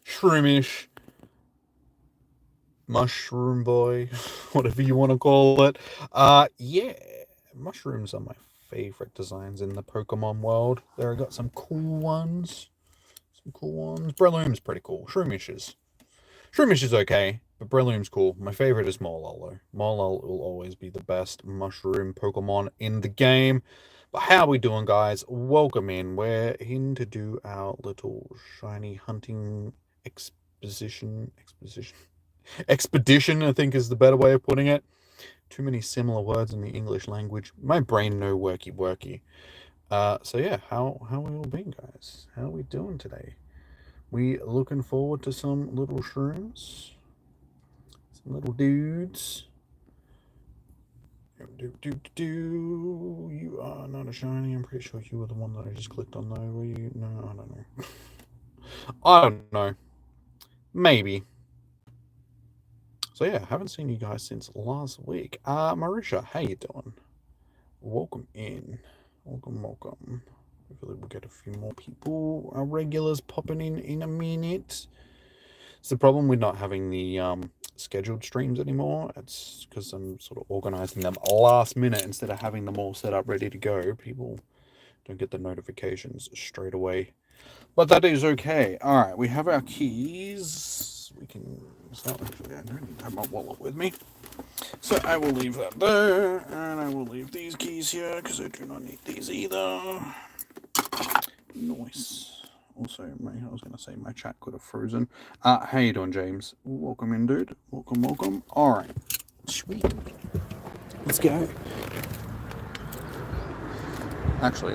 Shroomish, Mushroom Boy, whatever you want to call it. Yeah, mushrooms are my favorite designs in the Pokemon world. There, I got some cool ones. Some cool ones. Breloom's pretty cool. Shroomish is okay, but Breloom's cool. My favorite is Molol, though. Molol will always be the best mushroom Pokemon in the game. But how are we doing, guys? Welcome in. We're in to do our little shiny hunting expedition, I think is the better way of putting it. Too many similar words in the English language. My brain no worky worky. So yeah, how we all been, guys? How are we doing today? We looking forward to some little shrooms, some little dudes. You are not a shiny. I'm pretty sure you were the one that I just clicked on, though. Were you? No, I don't know. I don't know. Maybe. So yeah, haven't seen you guys since last week. Marisha, how you doing? Welcome in. Welcome. Hopefully we'll get a few more people, our regulars popping in a minute. It's the problem with not having the scheduled streams anymore. It's because I'm sort of organizing them last minute instead of having them all set up ready to go. People don't get the notifications straight away. But that is okay. All right, we have our keys. We can start. Actually, I don't have my wallet with me. So I will leave that there, and I will leave these keys here because I do not need these either. Nice. Also, I was going to say my chat could have frozen. How you doing, James? Welcome in, dude. Welcome. All right. Sweet. Let's go. Actually,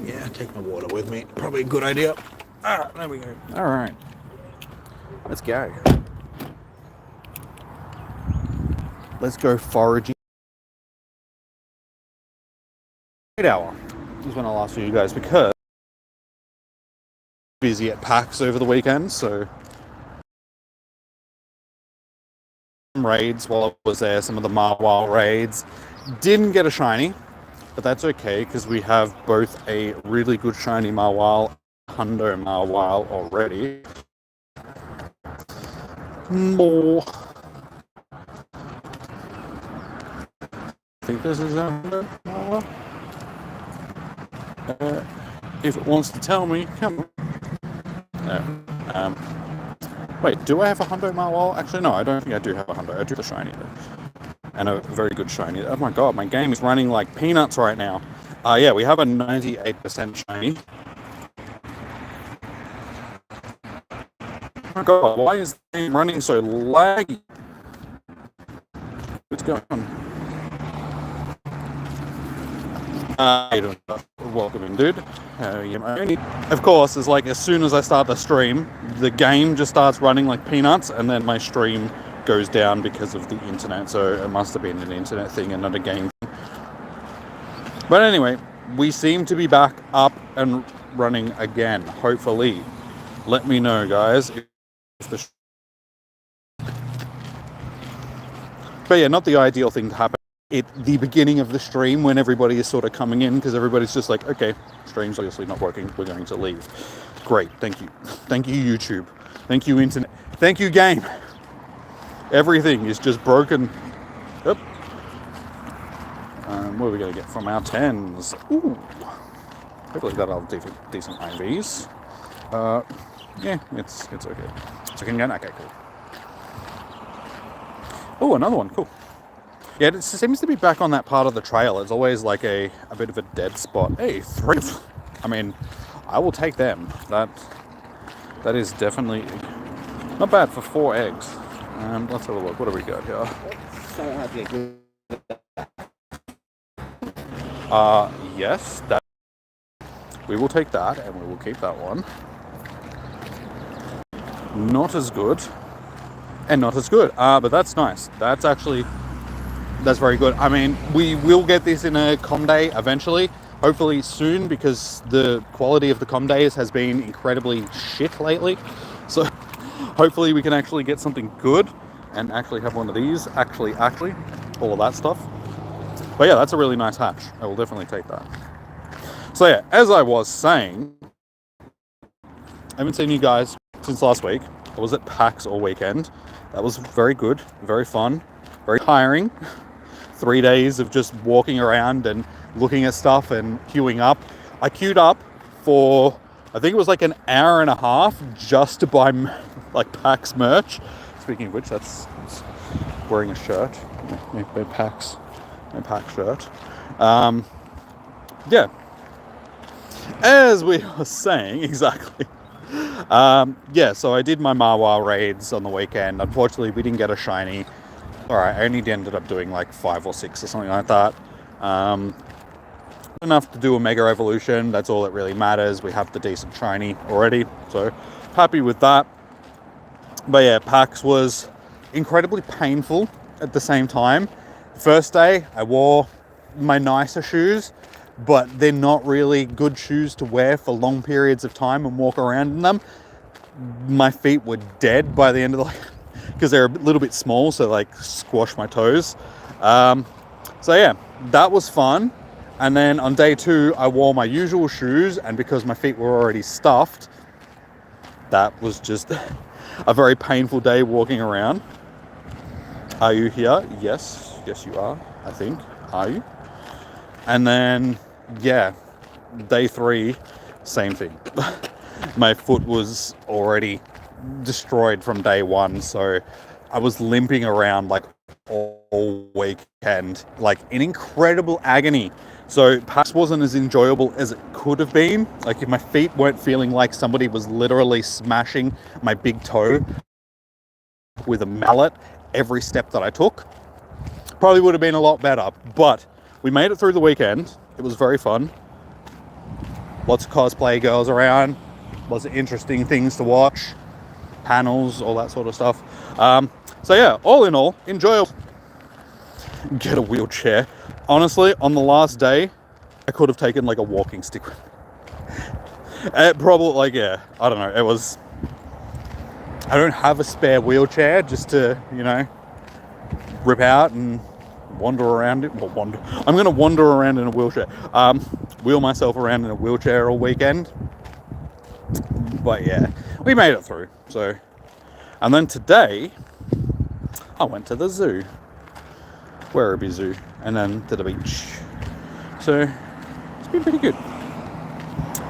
yeah, take my water with me. Probably a good idea. All right, there we go. All right. Let's go. Let's go foraging. 8 hour is when I'll ask you guys because busy at PAX over the weekend, so raids while I was there, some of the Marwile raids. Didn't get a shiny, but that's okay because we have both a really good shiny Marwile, Hundo Marwile already. More. I think this is a Hundo Marwile. If it wants to tell me, come on. No. Wait, do I have a Hundo Marwile? Actually, no, I don't think I do have a Hundo. I do have a shiny, though. And a very good shiny. Oh my god, my game is running like peanuts right now. Yeah, we have a 98% shiny. Oh my god, why is the game running so laggy? What's going on? Welcome in, dude. Of course, it's like as soon as I start the stream, the game just starts running like peanuts, and then my stream goes down because of the internet. So it must have been an internet thing and not a game thing. But anyway, we seem to be back up and running again. Hopefully, let me know, guys. But yeah, not the ideal thing to happen at the beginning of the stream when everybody is sort of coming in, because everybody's just like, okay, stream's obviously not working, we're going to leave. Great, thank you YouTube, thank you internet, thank you game. Everything is just broken. Yep. What are we going to get from our 10s? Ooh, hopefully that'll have decent IVs. Yeah, it's okay. So can get okay, cool. Oh, another one, cool. Yeah, it seems to be back on that part of the trail. It's always like a bit of a dead spot. Hey, 3. I mean, I will take them. That is definitely not bad for 4 eggs. Let's have a look. What do we got here? Yes, that we will take that, and we will keep that one. Not as good, and not as good. But that's nice. That's very good. I mean, we will get this in a com day eventually, hopefully soon, because the quality of the com days has been incredibly shit lately. So hopefully we can actually get something good and actually have one of these, actually, all of that stuff. But yeah, that's a really nice hatch. I will definitely take that. So yeah, as I was saying, I haven't seen you guys since last week. I was at PAX all weekend. That was very good, very fun, very tiring. 3 days of just walking around and looking at stuff and queuing up. I queued up for, I think it was like an hour and a half just to buy like PAX merch. Speaking of which, that's wearing a shirt, my PAX shirt. Yeah, as we were saying, exactly. Yeah, so I did my Marwa raids on the weekend. Unfortunately, we didn't get a shiny. Alright, I only ended up doing like 5 or 6 or something like that. Enough to do a Mega Evolution. That's all that really matters. We have the decent shiny already, so happy with that. But yeah, PAX was incredibly painful at the same time. First day, I wore my nicer shoes, but they're not really good shoes to wear for long periods of time and walk around in them. My feet were dead by the end of the because they're a little bit small, so like squash my toes. So yeah, that was fun. And then on day 2, I wore my usual shoes, and because my feet were already stuffed, that was just a very painful day walking around. Are you here? Yes you are, I think. Are you? And then yeah, day 3, same thing. My foot was already destroyed from day 1, so I was limping around like all weekend, like in incredible agony. So PAX wasn't as enjoyable as it could have been. Like if my feet weren't feeling like somebody was literally smashing my big toe with a mallet every step that I took, probably would have been a lot better. But we made it through the weekend. It was very fun. Lots of cosplay girls around, lots of interesting things to watch, panels, all that sort of stuff. So yeah, all in all, enjoyable. Get a wheelchair. Honestly, on the last day, I could have taken like a walking stick. It probably, like, yeah, I don't know. It was, I don't have a spare wheelchair just to, you know, rip out and wander around it. Well, I'm going to wander around in a wheelchair. Wheel myself around in a wheelchair all weekend. But yeah, we made it through. So, and then today, I went to the zoo. Werribee Zoo, and then to the beach. So it's been pretty good.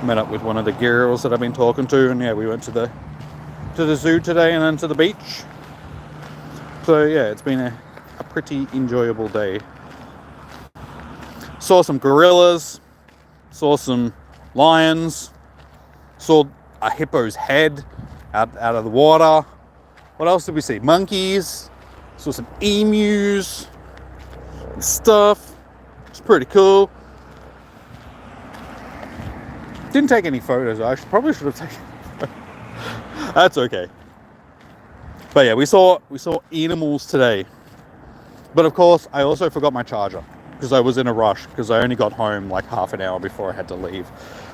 Met up with one of the girls that I've been talking to, and yeah, we went to the zoo today and then to the beach. So yeah, it's been a pretty enjoyable day. Saw some gorillas, saw some lions, saw a hippo's head out of the water. What else did we see? Monkeys, saw some emus and stuff. It's pretty cool. Didn't take any photos. I probably should have taken. That's okay. But yeah, we saw animals today. But of course, I also forgot my charger because I was in a rush because I only got home like half an hour before I had to leave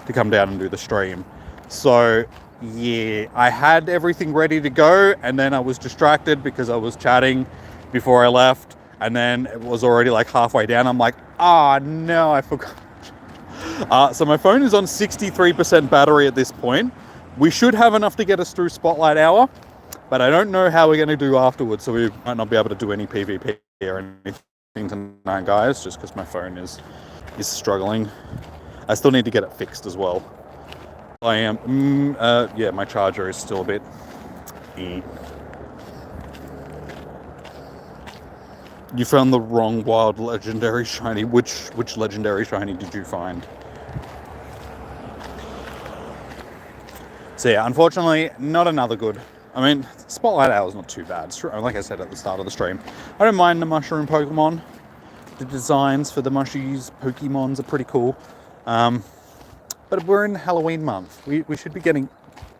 to come down and do the stream. So yeah, I had everything ready to go, and then I was distracted because I was chatting before I left, and then it was already like halfway down. I'm like, no, I forgot. So my phone is on 63% battery at this point. We should have enough to get us through Spotlight Hour, but I don't know how we're going to do afterwards, so we might not be able to do any PvP or anything tonight, guys, just because my phone is struggling. I still need to get it fixed as well. I am, yeah, my charger is still a bit You found the wrong wild legendary shiny. Which legendary shiny did you find? So yeah, unfortunately, not another good. I mean, Spotlight Hour is not too bad. Like I said at the start of the stream, I don't mind the mushroom Pokemon. The designs for the mushies Pokemons are pretty cool. But we're in Halloween month. We should be getting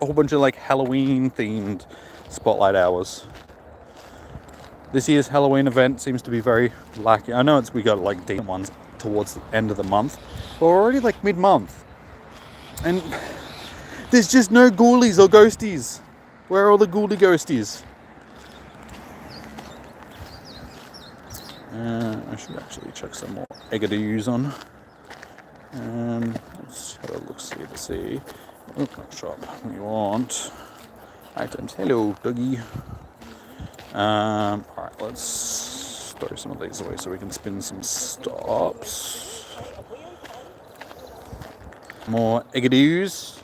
a whole bunch of like Halloween themed Spotlight Hours. This year's Halloween event seems to be very lacking. I know we got like decent ones towards the end of the month, but we're already like mid-month. And there's just no ghoulies or ghosties. Where are all the ghoulie ghosties? I should actually check some more Eggadoos on. Let's have a look, see to see. Shop. We want Items. Hello, doggy. Alright, let's throw some of these away so we can spin some stops. More eggadoos.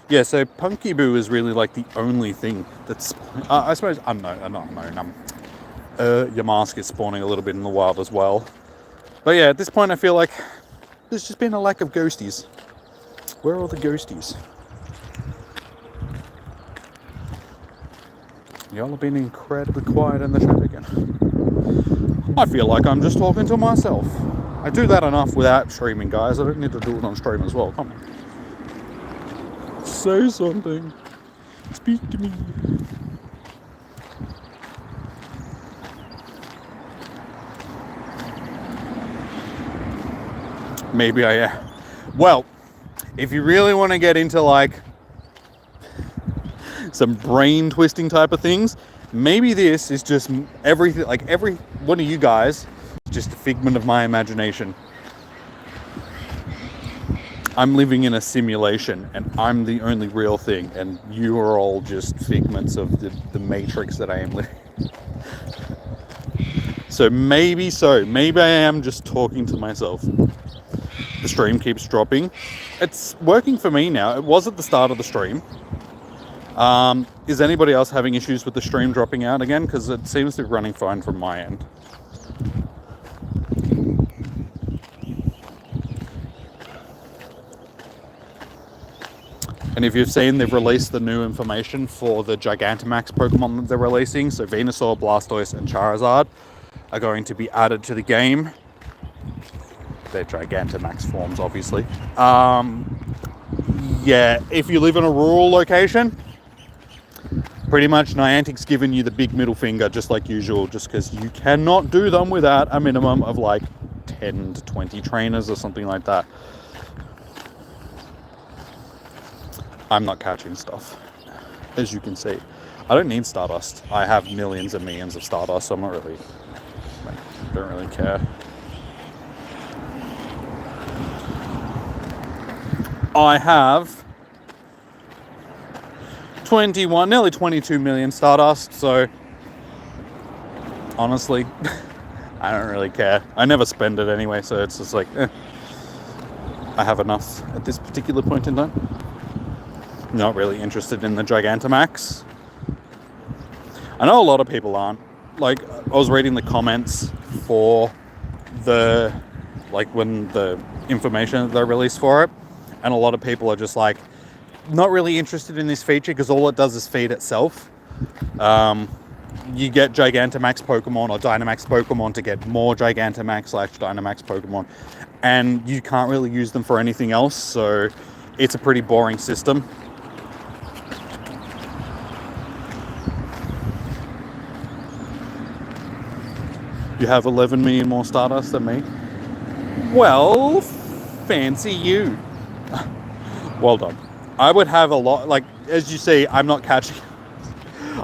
Yeah, so Punky Boo is really like the only thing that's... I suppose Yamask is spawning a little bit in the wild as well. But yeah, at this point I feel like there's just been a lack of ghosties. Where are all the ghosties? Y'all have been incredibly quiet in the chat again. I feel like I'm just talking to myself. I do that enough without streaming, guys. I don't need to do it on stream as well. Come on. Say something. Speak to me. Maybe I am. Well, if you really want to get into like some brain twisting type of things, maybe this is just everything, like every one of you guys, just a figment of my imagination. I'm living in a simulation and I'm the only real thing, and you are all just figments of the matrix that I am living. So maybe I am just talking to myself. The stream keeps dropping. It's working for me now. It was at the start of the stream. Is anybody else having issues with the stream dropping out again? Because it seems to be running fine from my end. And if you've seen, they've released the new information for the Gigantamax Pokemon that they're releasing. So Venusaur, Blastoise, and Charizard are going to be added to the game. They're Gigantamax forms, obviously. Yeah, if you live in a rural location, pretty much Niantic's given you the big middle finger, just like usual, just because you cannot do them without a minimum of like 10 to 20 trainers or something like that. I'm not catching stuff, as you can see. I don't need Stardust. I have millions and millions of Stardust, so I'm not really, don't really care. I have 21, nearly 22 million Stardust, so honestly, I don't really care. I never spend it anyway, so it's just like, I have enough at this particular point in time. Not really interested in the Gigantamax. I know a lot of people aren't. Like, I was reading the comments for the, like, when the information that they released for it, and a lot of people are just like, not really interested in this feature because all it does is feed itself. You get Gigantamax Pokemon or Dynamax Pokemon to get more Gigantamax / Dynamax Pokemon, and you can't really use them for anything else, so it's a pretty boring system. You have 11 million more Stardust than me? Well, fancy you. Well done. I would have a lot, like, as you see, I'm not catching.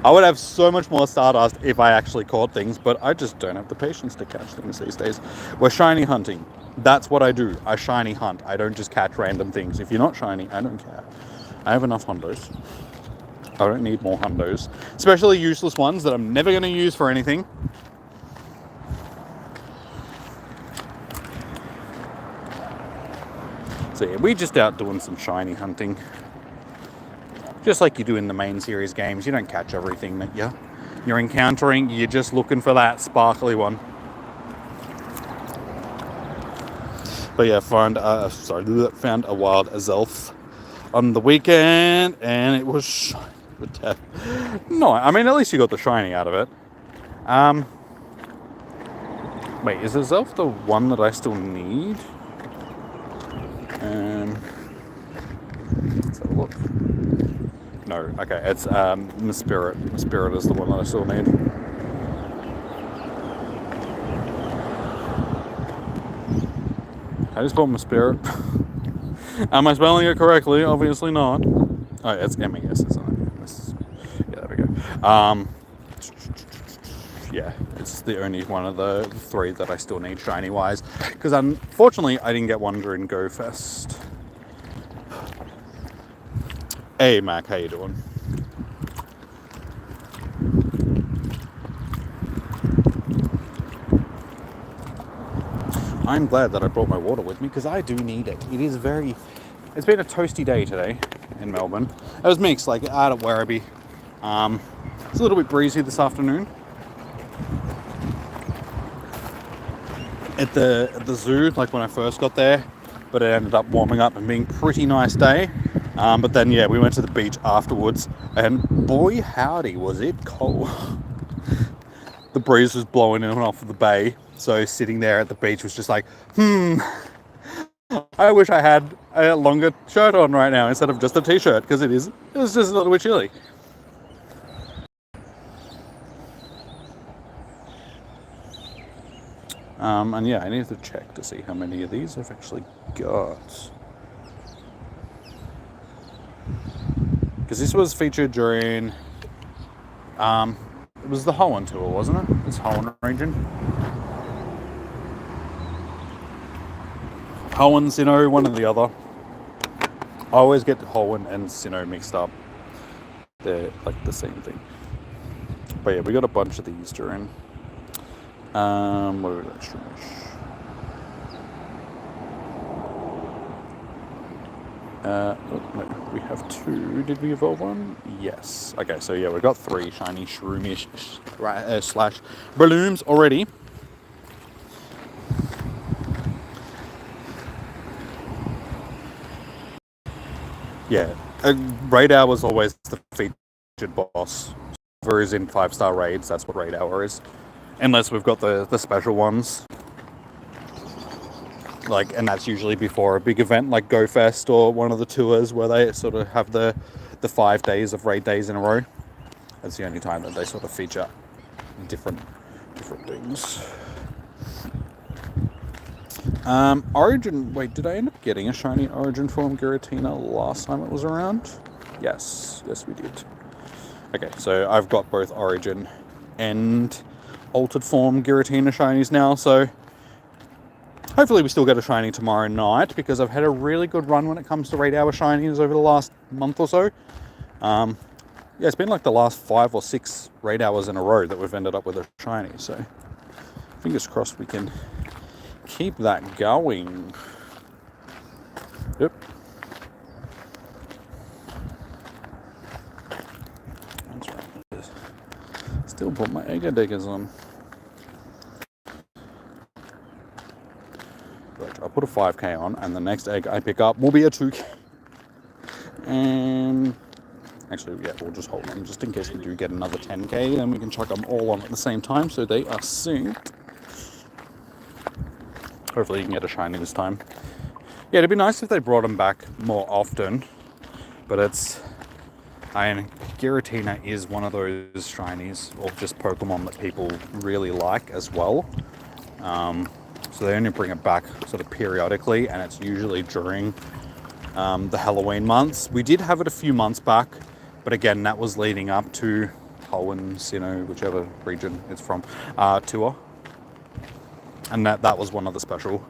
I would have so much more Stardust if I actually caught things, but I just don't have the patience to catch things these days. We're shiny hunting. That's what I do. I shiny hunt. I don't just catch random things. If you're not shiny, I don't care. I have enough hundos. I don't need more hundos. Especially useless ones that I'm never going to use for anything. So yeah, we're just out doing some shiny hunting. Just like you do in the main series games. You don't catch everything that you're encountering. You're just looking for that sparkly one. But yeah, found a wild Azelf on the weekend, and it was shiny to death. No, I mean, at least you got the shiny out of it. Wait, is Azelf the one that I still need? Let's have a look. No, okay, it's Mespirit. Mespirit is the one that I still need. I just bought Mespirit. Am I spelling it correctly? Obviously not. Oh, it's MES, isn't it? Yeah, there we go. Yeah, it's the only one of the three that I still need shiny-wise. Because unfortunately, I didn't get one during Go Fest. Hey, Mac, how you doing? I'm glad that I brought my water with me because I do need it. It's been a toasty day today in Melbourne. It was mixed, like out at Werribee. It's a little bit breezy this afternoon. At the zoo, like when I first got there, but it ended up warming up and being a pretty nice day. But then, yeah, we went to the beach afterwards, and boy, howdy, was it cold. The breeze was blowing in and off of the bay, so sitting there at the beach was just like, I wish I had a longer shirt on right now instead of just a t-shirt, because it was just a little bit chilly. And yeah, I need to check to see how many of these I've actually got. Because this was featured during, it was the Hoenn tour, wasn't it? It's Hoenn region. Hoenn, Sinnoh, one or the other. I always get Hoenn and Sinnoh mixed up. They're like the same thing. But yeah, we got a bunch of these during. What are we got? Shroomish. No, we have 2. Did we evolve one? Yes. Okay, so yeah, we've got 3 shiny Shroomish slash Breloom's already. Yeah, Raid Hour was always the featured boss. Whoever is in 5-star raids, that's what Raid Hour is. Unless we've got the special ones. Like, and that's usually before a big event like Go Fest or one of the tours where they sort of have the 5 days of raid days in a row. That's the only time that they sort of feature different things. Origin, wait, did I end up getting a shiny Origin form Giratina last time it was around? Yes, we did. Okay, so I've got both Origin and altered form Giratina shinies now, so hopefully we still get a shiny tomorrow night, because I've had a really good run when it comes to Raid Hour shinies over the last month or so. Yeah, it's been like the last 5 or 6 Raid Hours in a row that we've ended up with a shiny, so fingers crossed we can keep that going. Yep. That's right. Still put my Egger Diggers on. I'll put a 5k on, and the next egg I pick up will be a 2k. And actually, yeah, we'll just hold them just in case we do get another 10k, then we can chuck them all on at the same time so they are synced. Hopefully you can get a shiny this time. Yeah, it'd be nice if they brought them back more often, but Giratina is one of those shinies, or just Pokemon that people really like as well. So they only bring it back sort of periodically, and it's usually during the Halloween months. We did have it a few months back, but again, that was leading up to Hoenn, Sinnoh, whichever region it's from, tour. And that was one of the special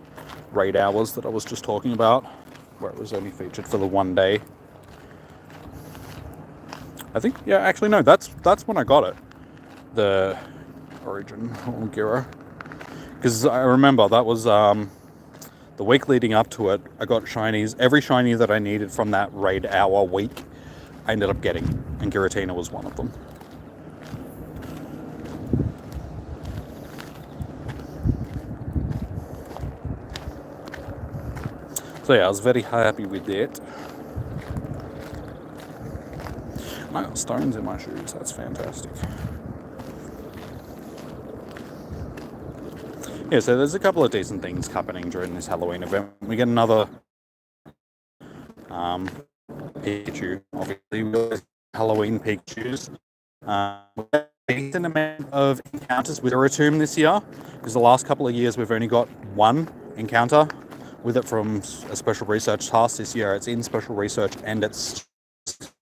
Raid Hours that I was just talking about, where it was only featured for the 1 day. I think, yeah, actually no, that's when I got it. The Origin Gira. Because I remember that was the week leading up to it, I got shinies. Every shiny that I needed from that Raid Hour week, I ended up getting, and Giratina was one of them. So yeah, I was very happy with it. And I got stones in my shoes, that's fantastic. Yeah, so there's a couple of decent things happening during this Halloween event. We get another Pikachu, obviously. We got Halloween Pikachus. We have a decent amount of encounters with Zeratum this year, because the last couple of years we've only got 1 encounter with it from a special research task. This year it's in special research, and it's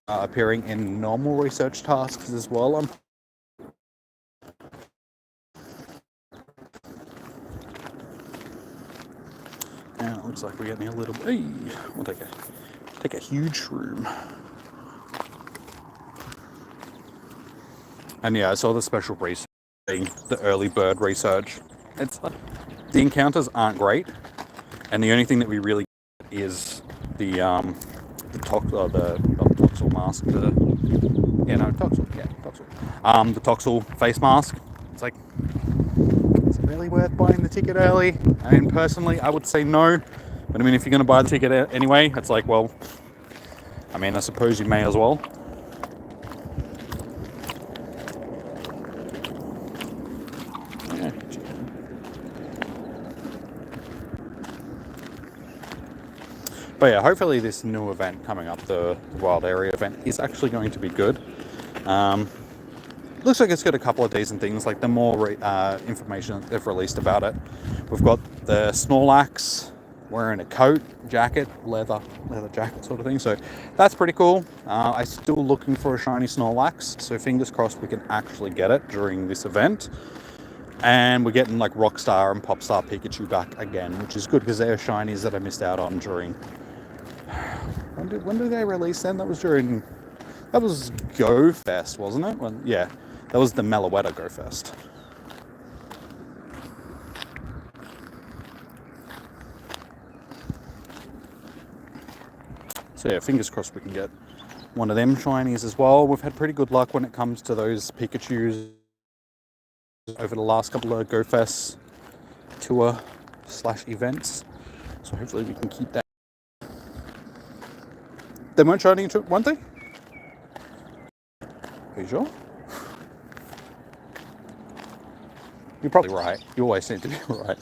appearing in normal research tasks as well. Now it looks like we're getting a little bit. Hey, we'll take a huge shroom. And yeah, I saw the special research, the early bird research. It's The encounters aren't great, and the only thing that we really get is the Toxel mask. Toxel. The Toxel face mask. It's like, is it really worth buying the ticket early? I mean, personally, I would say no. But I mean, if you're going to buy the ticket anyway, it's like, well, I mean, I suppose you may as well. Yeah. But yeah, hopefully this new event coming up, the Wild Area event, is actually going to be good. Looks like it's got a couple of decent things, like the more information they've released about it. We've got the Snorlax wearing a coat, jacket, leather jacket sort of thing, so that's pretty cool. I'm still looking for a shiny Snorlax, so fingers crossed we can actually get it during this event. And we're getting like Rockstar and Popstar Pikachu back again, which is good because they're shinies that I missed out on during... When did they release them? That was Go Fest, wasn't it? Well, yeah, that was the Meloetta Go Fest. So yeah, fingers crossed we can get one of them shinies as well. We've had pretty good luck when it comes to those Pikachus over the last couple of Go Fest tour/events. So hopefully we can keep that. They weren't shiny into one thing? Are you sure? You're probably right. You always seem to be right.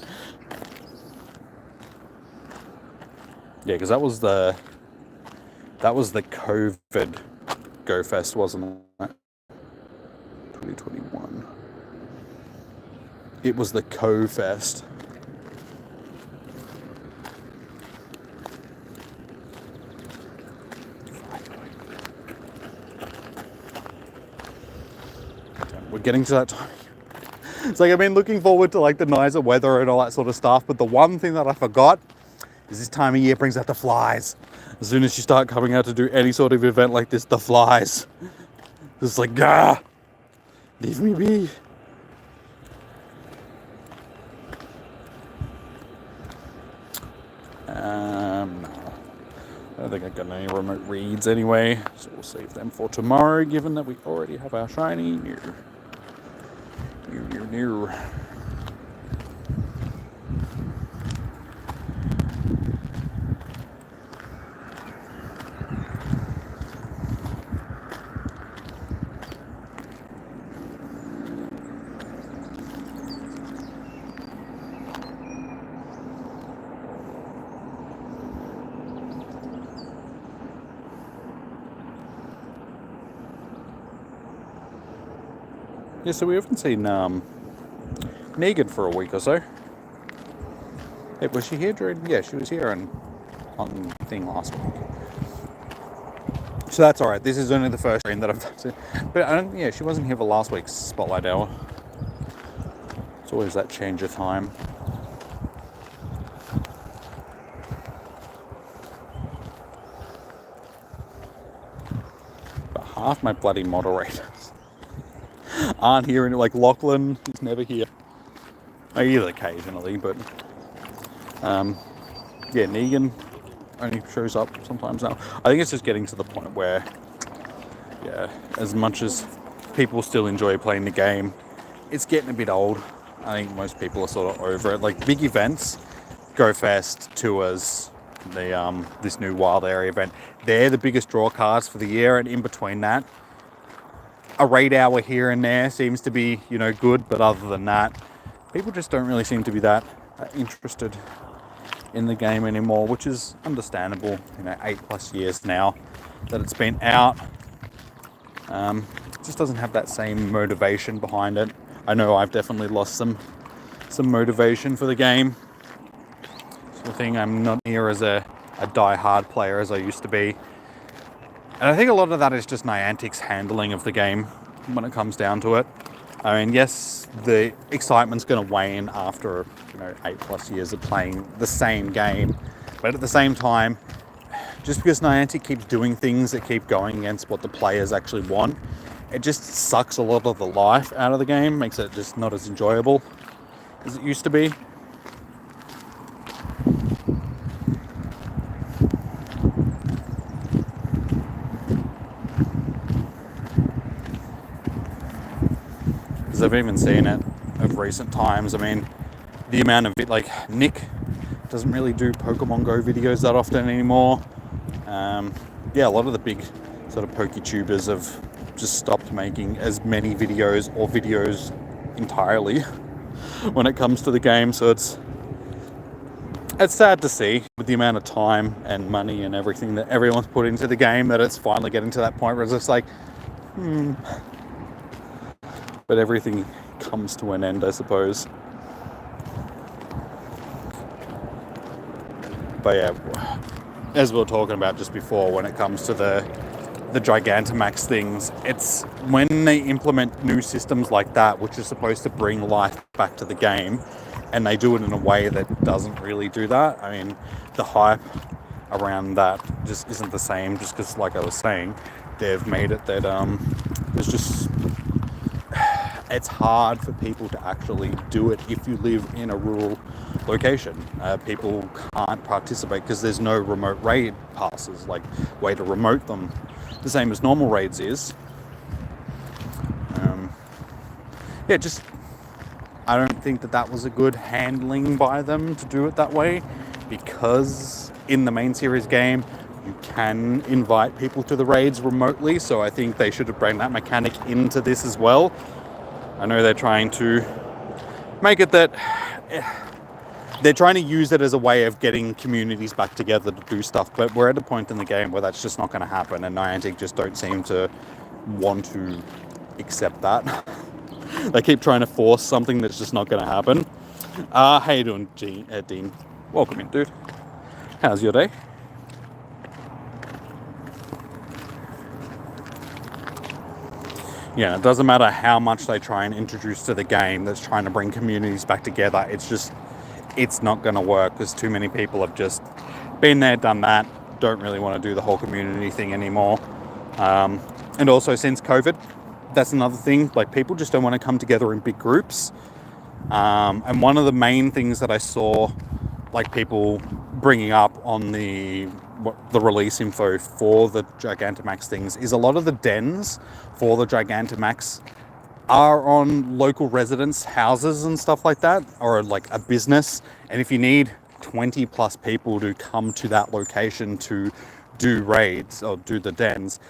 Yeah, because that was the COVID Go Fest, wasn't it? 2021. It was the Co Fest. We're getting to that time. It's like I've been looking forward to like the nicer weather and all that sort of stuff, but the one thing that I forgot is this time of year brings out the flies. As soon as you start coming out to do any sort of event like this, the flies. It's like, leave me be. No. I don't think I've got any remote reads anyway, so we'll save them for tomorrow, given that we already have our shiny new. Yeah, so we haven't seen Negan for a week or so. Hey, was she here during... Yeah, she was here on thing last week. So that's alright. This is only the first stream that I've seen. But yeah, she wasn't here for last week's Spotlight Hour. It's always that change of time. But half my bloody moderators aren't here, and like Lachlan is never here. Either occasionally, but yeah, Negan only shows up sometimes now. I think it's just getting to the point where, yeah, as much as people still enjoy playing the game, it's getting a bit old. I think most people are sort of over it. Like big events, Go Fest, tours, the this new Wild Area event, they're the biggest draw cards for the year, and in between that, a raid hour here and there seems to be, you know, good, but other than that, people just don't really seem to be that interested in the game anymore, which is understandable. You know, 8+ years now that it's been out. It just doesn't have that same motivation behind it. I know I've definitely lost some motivation for the game. Sort of thing. I'm not here as a die-hard player as I used to be. And I think a lot of that is just Niantic's handling of the game when it comes down to it. I mean, yes, the excitement's going to wane after, you know, 8+ years of playing the same game. But at the same time, just because Niantic keeps doing things that keep going against what the players actually want, it just sucks a lot of the life out of the game, makes it just not as enjoyable as it used to be. because I've even seen it of recent times. I mean, the amount of it, like Nick doesn't really do Pokemon Go videos that often anymore. Yeah, a lot of the big sort of PokeTubers have just stopped making as many videos or videos entirely when it comes to the game. So it's sad to see with the amount of time and money and everything that everyone's put into the game that it's finally getting to that point where it's just like, But everything comes to an end, I suppose. But yeah, as we were talking about just before, when it comes to the Gigantamax things, it's when they implement new systems like that, which is supposed to bring life back to the game, and they do it in a way that doesn't really do that. I mean, the hype around that just isn't the same, just because, like I was saying, they've made it that it's hard for people to actually do it if you live in a rural location. People can't participate because there's no remote raid passes, like way to remote them, the same as normal raids is. I don't think that was a good handling by them to do it that way, because in the main series game you can invite people to the raids remotely, so I think they should have brought that mechanic into this as well. I know they're trying to make it that they're trying to use it as a way of getting communities back together to do stuff, but we're at a point in the game where that's just not going to happen, and Niantic just don't seem to want to accept that. They keep trying to force something that's just not going to happen. How you doing, Dean? Welcome in, dude. How's your day? Yeah, it doesn't matter how much they try and introduce to the game that's trying to bring communities back together. It's not going to work, because too many people have just been there, done that, don't really want to do the whole community thing anymore. And also, since COVID, that's another thing. Like, people just don't want to come together in big groups. And one of the main things that I saw, like, people bringing up on the release info for the Gigantamax things, is a lot of the dens for the Gigantamax are on local residents' houses and stuff like that, or like a business. And if you need 20 plus people to come to that location to do raids or do the dens,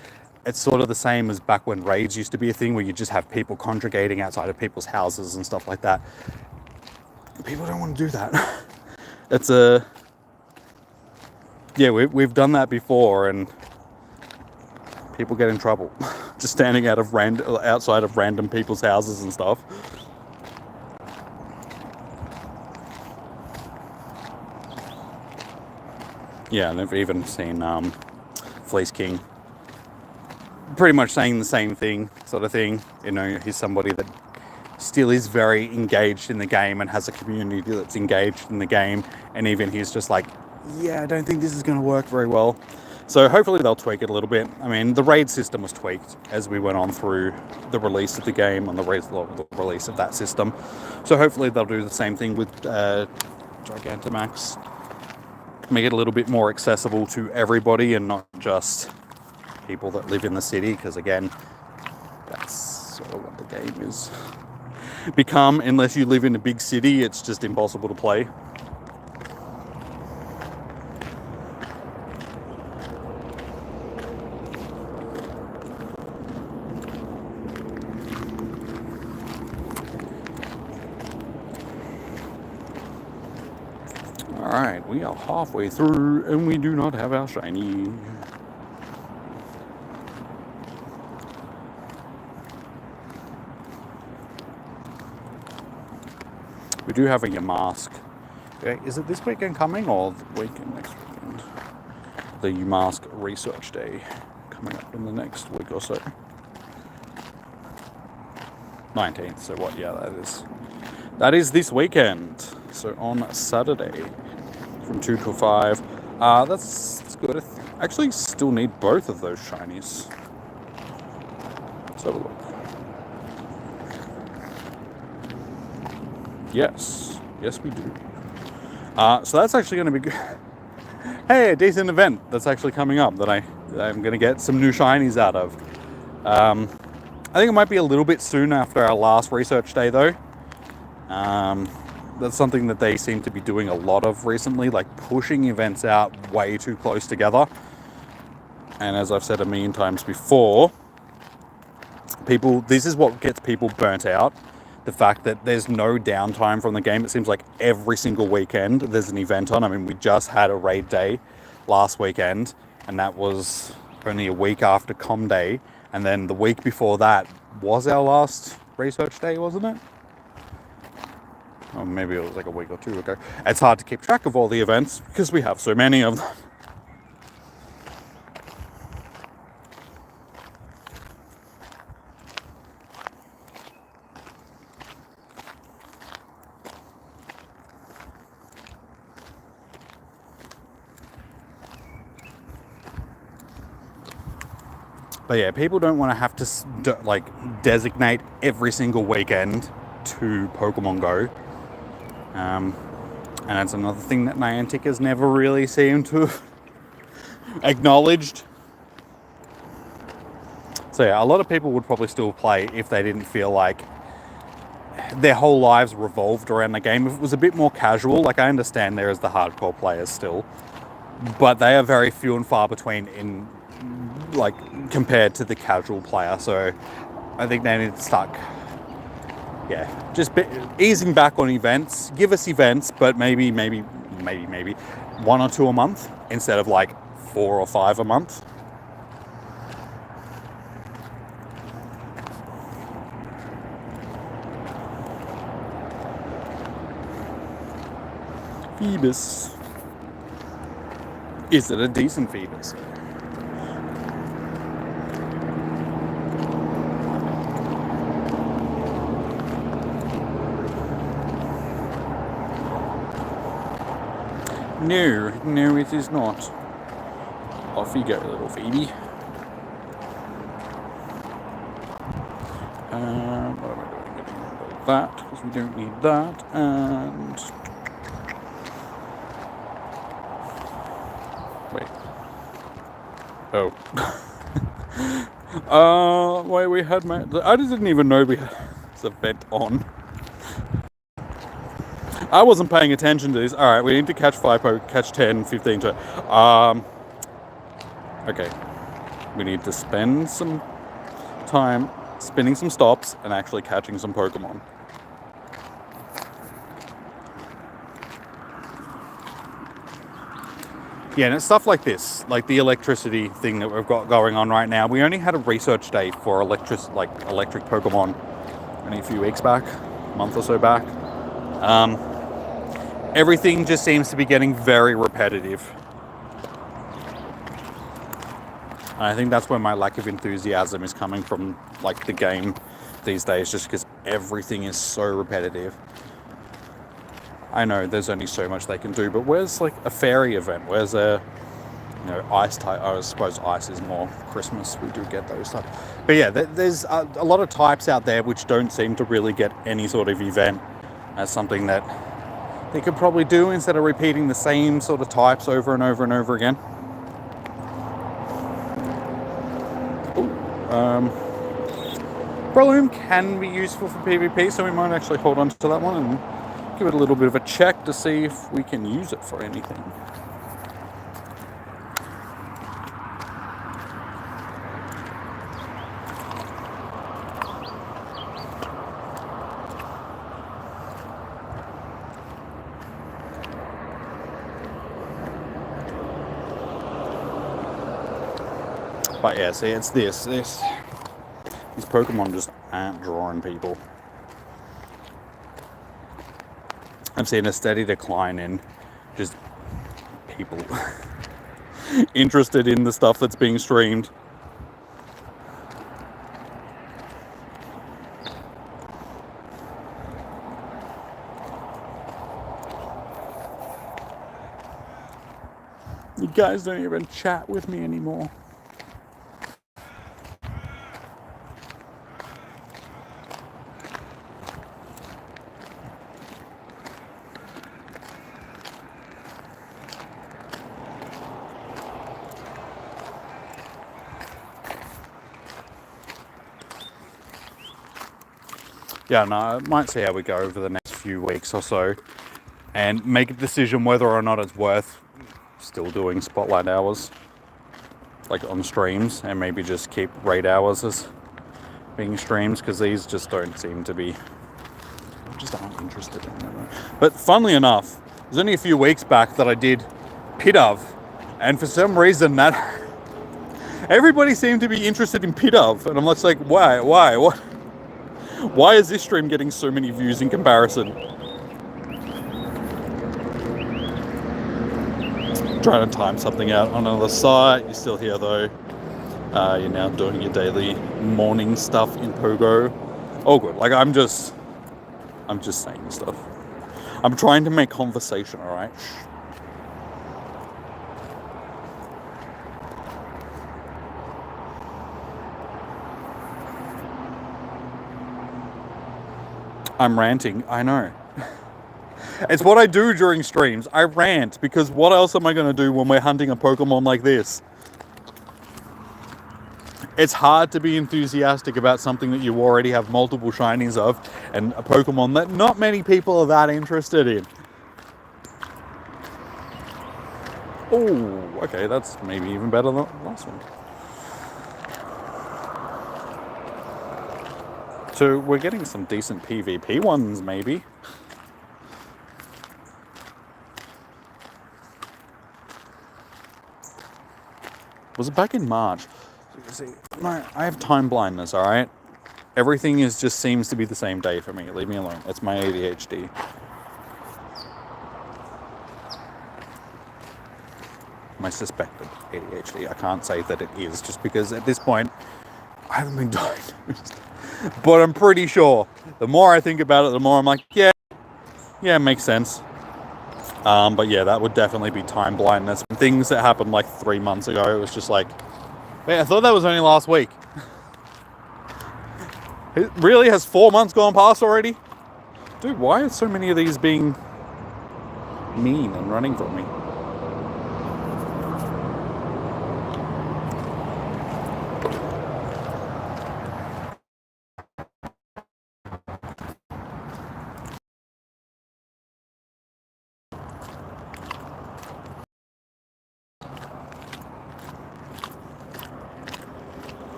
it's sort of the same as back when raids used to be a thing, where you just have people congregating outside of people's houses and stuff like that. People don't want to do that. It's we've done that before, and people get in trouble just standing outside of random people's houses and stuff. Yeah, and I've even seen Fleece King pretty much saying the same thing, sort of thing. You know, he's somebody that still is very engaged in the game and has a community that's engaged in the game, and even he's just like, yeah, I don't think this is going to work very well. So hopefully they'll tweak it a little bit. I mean, the raid system was tweaked as we went on through the release of the game and the release of that system. So hopefully they'll do the same thing with Gigantamax. Make it a little bit more accessible to everybody and not just people that live in the city, because again, that's sort of what the game is become. Unless you live in a big city, it's just impossible to play. Alright, we are halfway through and we do not have our shiny. We do have a Yamask. Okay, is it this weekend coming or the weekend next weekend? The Yamask Research Day coming up in the next week or so. 19th, so what, yeah, that is this weekend. So on Saturday from 2 to 5. That's good. I actually still need both of those shinies. Let's have a look. Yes, we do. So that's actually going to be good. Hey, a decent event that's actually coming up that I'm going to get some new shinies out of. I think it might be a little bit soon after our last research day, though. That's something that they seem to be doing a lot of recently, like pushing events out way too close together. And as I've said a million times before, this is what gets people burnt out. The fact that there's no downtime from the game. It seems like every single weekend there's an event on. I mean, we just had a raid day last weekend, and that was only a week after Com Day. And then the week before that was our last research day, wasn't it? Or maybe it was like a week or two ago. It's hard to keep track of all the events because we have so many of them. But yeah, people don't want to have to like designate every single weekend to Pokemon Go. And that's another thing that Niantic has never really seemed to have acknowledged. So yeah, a lot of people would probably still play if they didn't feel like their whole lives revolved around the game. If it was a bit more casual, like I understand there is the hardcore players still, but they are very few and far between in like compared to the casual player. So I think they need to start just easing back on events. Give us events, but maybe 1 or 2 a month instead of like 4 or 5 a month. Phoebus. Is it a decent Phoebus? No, it is not. Off you go, little Phoebe. What am I doing? Getting rid of that, because we don't need that. And... wait. Oh. Wait, we had I didn't even know we had this event on. I wasn't paying attention to this. Alright, we need to catch 5 catch 10, 15 to... okay. We need to spend some time spinning some stops and actually catching some Pokemon. Yeah, and it's stuff like this, like the electricity thing that we've got going on right now. We only had a research day for electric Pokemon only a few weeks back, a month or so back. Everything just seems to be getting very repetitive. And I think that's where my lack of enthusiasm is coming from, like the game these days, just because everything is so repetitive. I know there's only so much they can do, but where's like a fairy event? Where's a, ice type? I suppose ice is more Christmas. We do get those types. But yeah, there's a lot of types out there which don't seem to really get any sort of event as something that they could probably do instead of repeating the same sort of types over and over and over again. Breloom can be useful for PvP, so we might actually hold on to that one and give it a little bit of a check to see if we can use it for anything. But yeah, see, it's this. These Pokemon just aren't drawing people. I've seen a steady decline in just people interested in the stuff that's being streamed. You guys don't even chat with me anymore. yeah, no, I might see how we go over the next few weeks or so, and make a decision whether or not it's worth still doing spotlight hours, like on streams, and maybe just keep raid hours as being streams, because these just don't seem to be, just aren't interested in them. But funnily enough, it was only a few weeks back that I did Pit of, and for some reason that everybody seemed to be interested in Pit of, and I'm just like, what? Why is this stream getting so many views in comparison? Trying to time something out on another site. You're still here though. You're now doing your daily morning stuff in Pogo. Oh good. Like I'm just saying stuff. I'm trying to make conversation, alright? I'm ranting, I know. It's what I do during streams. I rant, because what else am I going to do when we're hunting a Pokemon like this? It's hard to be enthusiastic about something that you already have multiple shinies of, and a Pokemon that not many people are that interested in. Oh, okay, that's maybe even better than the last one. So we're getting some decent PvP ones, maybe. Was it back in March? See, no, I have time blindness, alright? Everything just seems to be the same day for me. Leave me alone. It's my ADHD. My suspected ADHD. I can't say that it is, just because at this point, I haven't been diagnosed. But I'm pretty sure. The more I think about it, the more I'm like, yeah, it makes sense. But yeah, that would definitely be time blindness. Things that happened like 3 months ago, it was just like, wait, I thought that was only last week. It really has 4 months gone past already? Dude, why are so many of these being mean and running from me?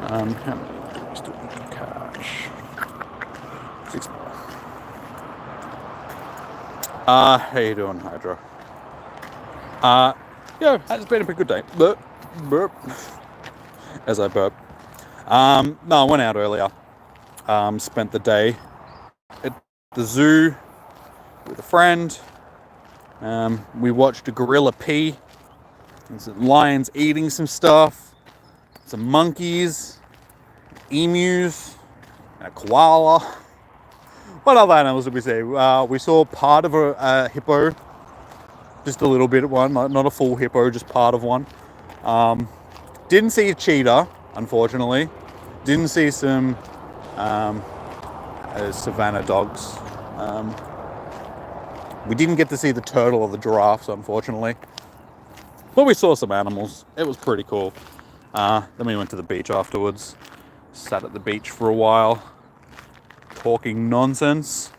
How many do we still need in cash? 6 more. How you doing, Hydra? Yeah, it's been a pretty good day. Burp. As I burp. No, I went out earlier. Spent the day at the zoo with a friend. We watched a gorilla pee. There's some lions eating some stuff. Some monkeys. Emus. A koala. What other animals did we see? We saw part of a hippo. Just a little bit of one. Not a full hippo, just part of one. Didn't see a cheetah, unfortunately. Didn't see some savannah dogs. We didn't get to see the turtle or the giraffes, unfortunately. But we saw some animals. It was pretty cool. Then we went to the beach afterwards. Sat at the beach for a while, talking nonsense.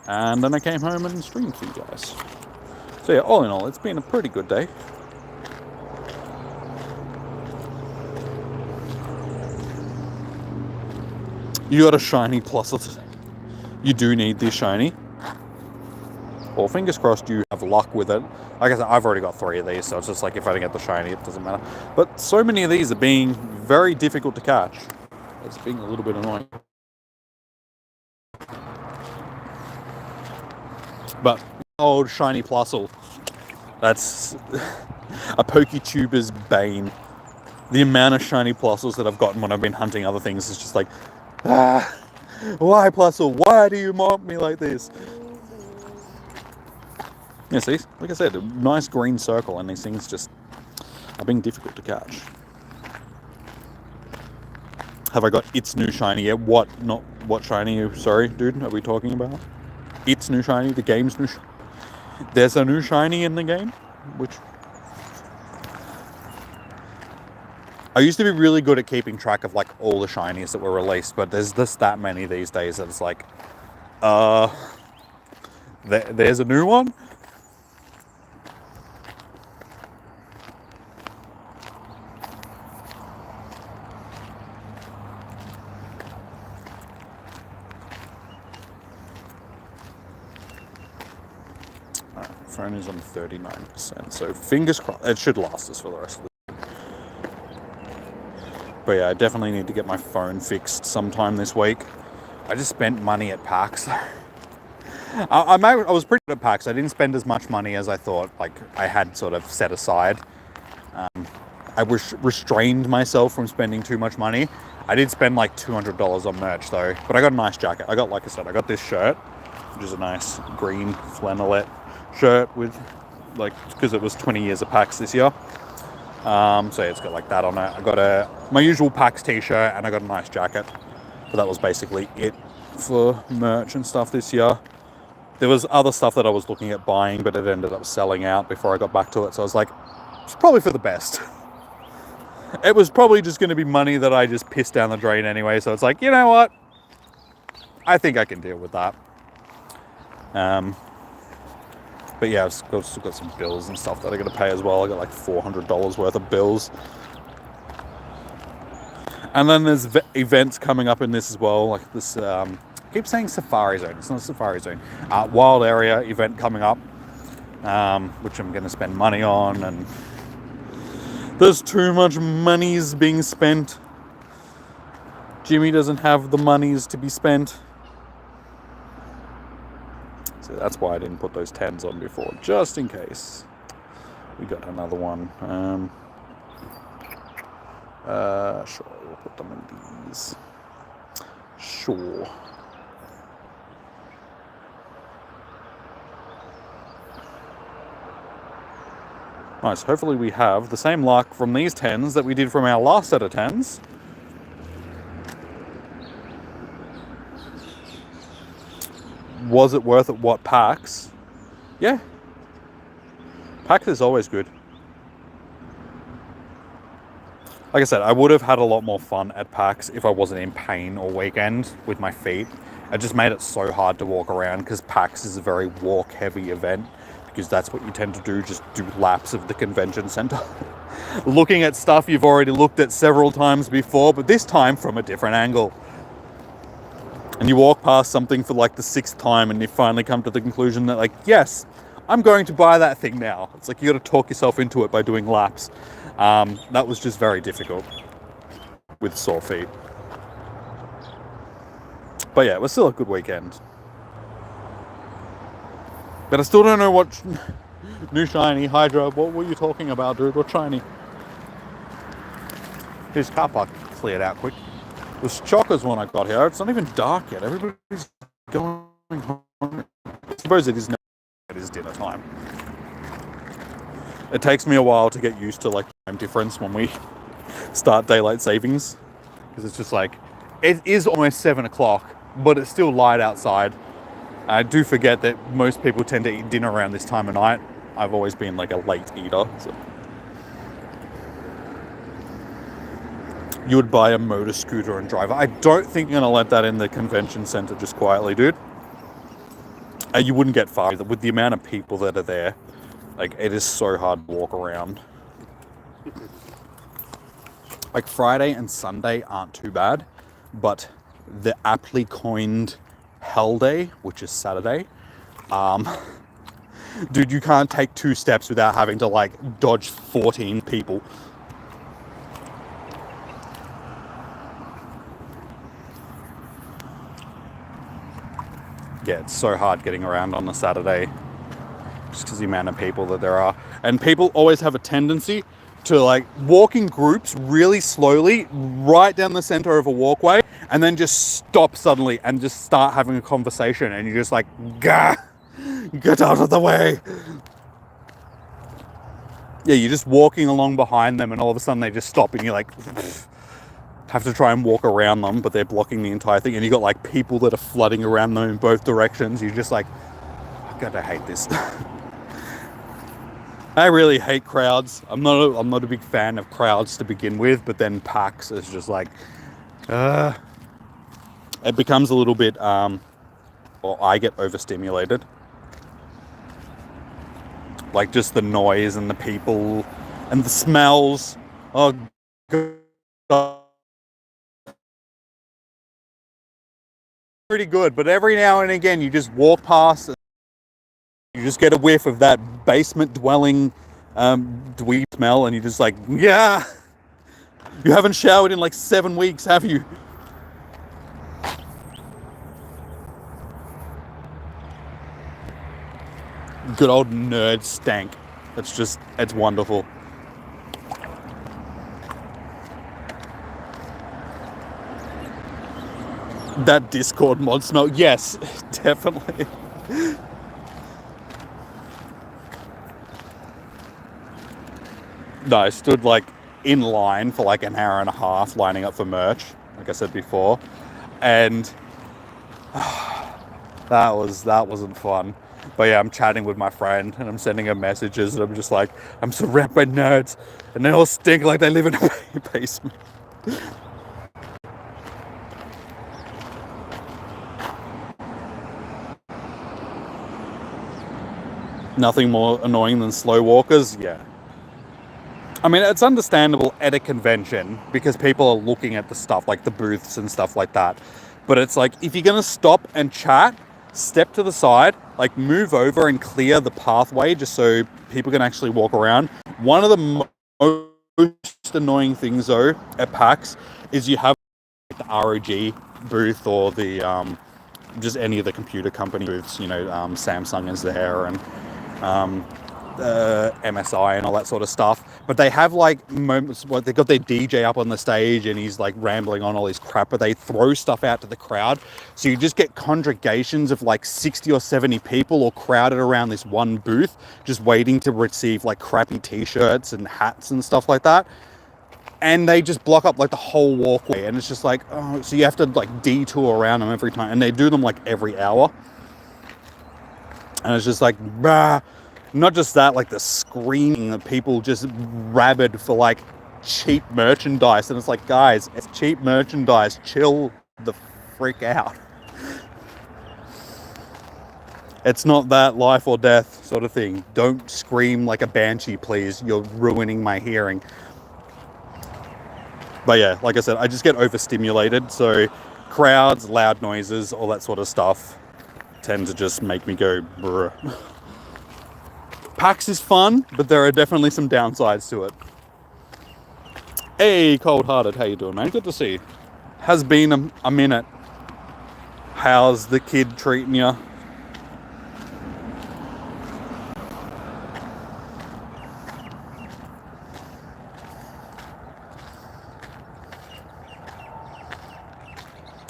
And then I came home and streamed for you guys. So yeah, all in all, it's been a pretty good day. You got a shiny plus today. You do need this shiny. Well, fingers crossed you have luck with it. Like I said, I've already got 3 of these, so it's just like if I don't get the shiny, it doesn't matter. But so many of these are being very difficult to catch. It's being a little bit annoying. But old shiny Plusle. That's a PokeTuber's bane. The amount of shiny Plusles that I've gotten when I've been hunting other things is just like, why Plusle? Why do you mock me like this? Yeah, see, like I said, a nice green circle, and these things just are being difficult to catch. Have I got its new shiny yet? What? Not what shiny? Sorry, dude, are we talking about? Its new shiny? The game's new shiny? There's a new shiny in the game? Which... I used to be really good at keeping track of like all the shinies that were released, but there's just that many these days that it's like, there's a new one. Phone is on 39%, so fingers crossed. It should last us for the rest of the day. But yeah, I definitely need to get my phone fixed sometime this week. I just spent money at PAX. I was pretty good at PAX. I didn't spend as much money as I thought like I had sort of set aside. I restrained myself from spending too much money. I did spend like $200 on merch though, but I got a nice jacket. I got, like I said, I got this shirt, which is a nice green flannelette shirt with like, because it was 20 years of PAX this year. So yeah, it's got like that on it. I got my usual PAX t-shirt and I got a nice jacket. But that was basically it for merch and stuff this year. There was other stuff that I was looking at buying, but it ended up selling out before I got back to it. So I was like, it's probably for the best. It was probably just going to be money that I just pissed down the drain anyway. So it's like, you know what? I think I can deal with that. But yeah, I've still got some bills and stuff that I got to pay as well. I got like $400 worth of bills. And then there's events coming up in this as well. Like this, I keep saying Safari Zone. It's not Safari Zone. Wild Area event coming up, which I'm going to spend money on. And there's too much monies being spent. Jimmy doesn't have the monies to be spent. So that's why I didn't put those 10s on before, just in case. We got another one. Sure, we'll put them in these. Sure. Nice, hopefully we have the same luck from these 10s that we did from our last set of 10s. Was it worth it? What, PAX? Yeah. PAX is always good. Like I said, I would have had a lot more fun at PAX if I wasn't in pain all weekend with my feet. It just made it so hard to walk around because PAX is a very walk-heavy event because that's what you tend to do, just do laps of the convention center. Looking at stuff you've already looked at several times before, but this time from a different angle. And you walk past something for like the 6th time and you finally come to the conclusion that like, yes, I'm going to buy that thing now. It's like you got to talk yourself into it by doing laps. That was just very difficult with sore feet. But yeah, it was still a good weekend. But I still don't know what new shiny, Hydra, what were you talking about, dude? What shiny? His car park cleared out quick. It was Chocker's when I got here. It's not even dark yet. Everybody's going home. I suppose it is now. It is dinner time. It takes me a while to get used to like time difference when we start daylight savings, because it's just like it is almost 7 o'clock, but it's still light outside. I do forget that most people tend to eat dinner around this time of night. I've always been like a late eater. So. You would buy a motor scooter and drive. I don't think you're gonna let that in the convention center just quietly, dude. You wouldn't get far with the amount of people that are there. Like, it is so hard to walk around. Like, Friday and Sunday aren't too bad, but the aptly coined Hell Day, which is Saturday, dude, you can't take 2 steps without having to like dodge 14 people. Yeah, it's so hard getting around on a Saturday just because the amount of people that there are. And people always have a tendency to like walk in groups really slowly right down the center of a walkway and then just stop suddenly and just start having a conversation, and you're just like, gah, get out of the way. Yeah, you're just walking along behind them and all of a sudden they just stop and you're like, have to try and walk around them, but they're blocking the entire thing, and you got like people that are flooding around them in both directions. You're just like, I gotta hate this. I really hate crowds. I'm not a big fan of crowds to begin with, but then PAX is just like, it becomes a little bit, or I get overstimulated. Like just the noise and the people and the smells. Oh, God. Pretty good, but every now and again you just walk past and you just get a whiff of that basement dwelling dweeb smell, and you're just like, yeah, you haven't showered in like 7 weeks, have you? Good old nerd stank. It's wonderful. That Discord mod smell, yes, definitely. No, I stood like in line for like an hour and a half lining up for merch, like I said before, and that wasn't fun. But yeah, I'm chatting with my friend and I'm sending her messages and I'm just like, I'm surrounded by nerds and they all stink like they live in a basement. Nothing more annoying than slow walkers, yeah. I mean, it's understandable at a convention because people are looking at the stuff, like the booths and stuff like that. But it's like, if you're going to stop and chat, step to the side, like move over and clear the pathway just so people can actually walk around. One of the most annoying things, though, at PAX is you have the ROG booth or the just any of the computer company booths. You know, Samsung is there and MSI and all that sort of stuff, but they have like moments where they got their DJ up on the stage and he's like rambling on all his crap, but they throw stuff out to the crowd, so you just get congregations of like 60 or 70 people all crowded around this one booth just waiting to receive like crappy t-shirts and hats and stuff like that, and they just block up like the whole walkway, and it's just like, oh, so you have to like detour around them every time, and they do them like every hour, and it's just like, bah. Not just that, like the screaming of people just rabid for like cheap merchandise. And it's like, guys, it's cheap merchandise. Chill the frick out. It's not that life or death sort of thing. Don't scream like a banshee, please. You're ruining my hearing. But yeah, like I said, I just get overstimulated. So crowds, loud noises, all that sort of stuff tend to just make me go, bruh. PAX is fun, but there are definitely some downsides to it. Hey, Cold Hearted, how you doing, man? Good to see you. Has been a minute. How's the kid treating you?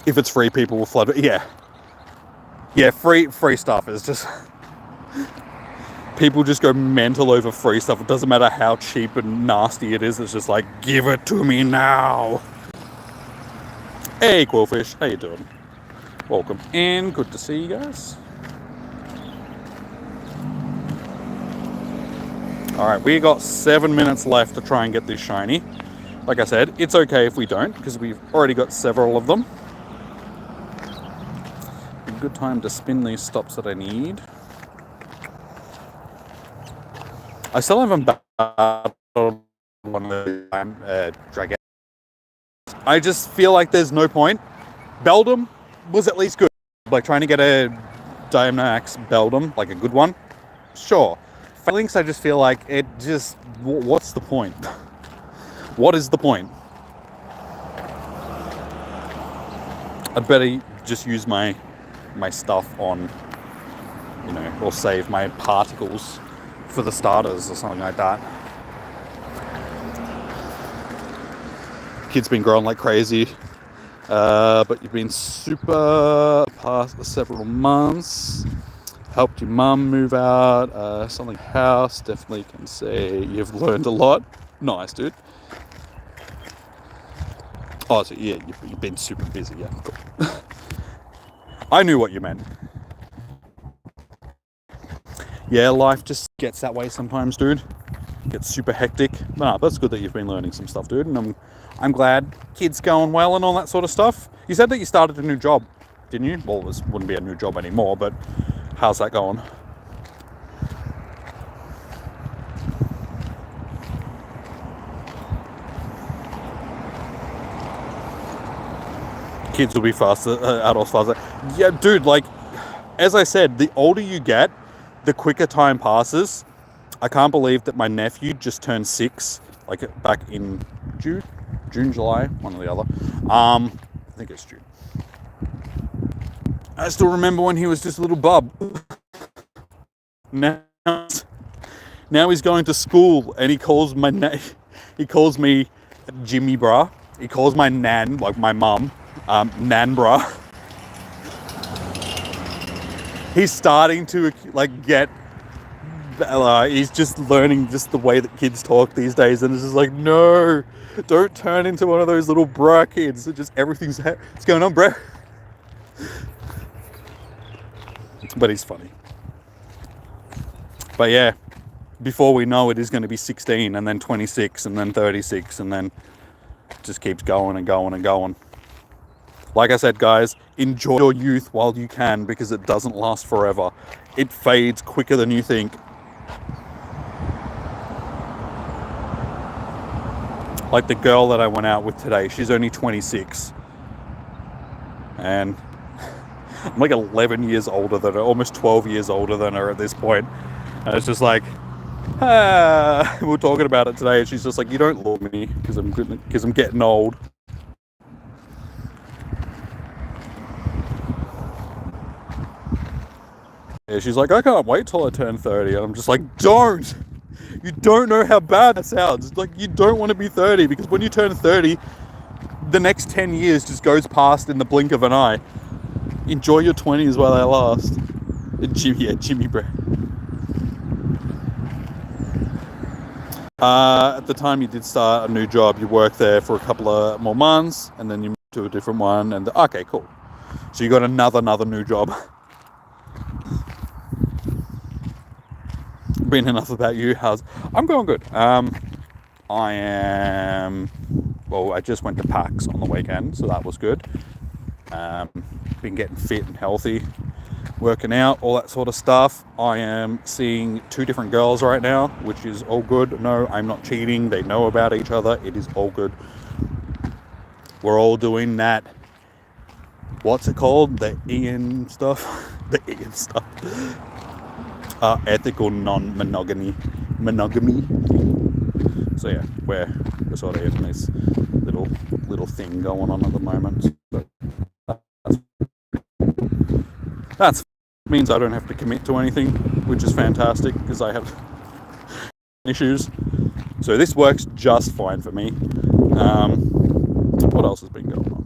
If it's free, people will flood it. Yeah. Yeah, free stuff is just... People just go mental over free stuff. It doesn't matter how cheap and nasty it is. It's just like, give it to me now. Hey, Quillfish. How you doing? Welcome in. Good to see you guys. Alright, we got 7 minutes left to try and get this shiny. Like I said, it's okay if we don't, because we've already got several of them. A good time to spin these stops that I need. I still haven't battled one of the Dragon. I just feel like there's no point. Beldum was at least good. Like trying to get a Dynamax Beldum, like a good one. Sure. Phalanx, I just feel like it just... What's the point? What is the point? I'd better just use my stuff on, you know, or save my particles for the starters or something like that. Kid's been growing like crazy, but you've been super past several months. Helped your mum move out, something house. Definitely can say you've learned a lot. Nice, dude. Oh, so yeah, you've been super busy. Yeah, cool. I knew what you meant. yeah, life just gets that way sometimes, dude. Gets super hectic. No, that's good that you've been learning some stuff, dude, and I'm glad kids going well and all that sort of stuff. You said that you started a new job, didn't you? Well, this wouldn't be a new job anymore, but how's that going? Kids will be faster, adults faster. Yeah, dude, like, as I said, the older you get, the quicker time passes. I can't believe that my nephew just turned 6, like back in June, July, one or the other. I think it's June. I still remember when he was just a little bub. Now he's going to school and he calls he calls me Jimmy brah. He calls my nan, like my mum, nan brah. He's starting to like get. He's just learning just the way that kids talk these days, and it's just like, no, don't turn into one of those little bra kids. It just everything's what's going on, bro. But he's funny. But yeah, before we know it, he's going to be 16, and then 26, and then 36, and then it just keeps going and going and going. Like I said, guys, enjoy your youth while you can, because it doesn't last forever. It fades quicker than you think. Like the girl that I went out with today, she's only 26. And I'm like 11 years older than her, almost 12 years older than her at this point. And it's just like, we were talking about it today, and she's just like, you don't love me because I'm getting old. Yeah, she's like, I can't wait till I turn 30. And I'm just like, don't! You don't know how bad that sounds. It's like, you don't want to be 30, because when you turn 30, the next 10 years just goes past in the blink of an eye. Enjoy your 20s while they last. Jimmy bro. At the time you did start a new job, you worked there for a couple of more months, and then you moved to a different one, and okay, cool. So you got another new job. Been enough about you. I'm going good. I just went to PAX on the weekend, so that was good. Been getting fit and healthy, working out, all that sort of stuff. I am seeing 2 different girls right now, which is all good. No, I'm not cheating. They know about each other. It is all good. We're all doing that. What's it called? The Ian stuff. The Ian stuff. Ethical non-monogamy. So yeah, we're sort of in this little thing going on at the moment. So that means I don't have to commit to anything, which is fantastic, because I have issues. So this works just fine for me. What else has been going on?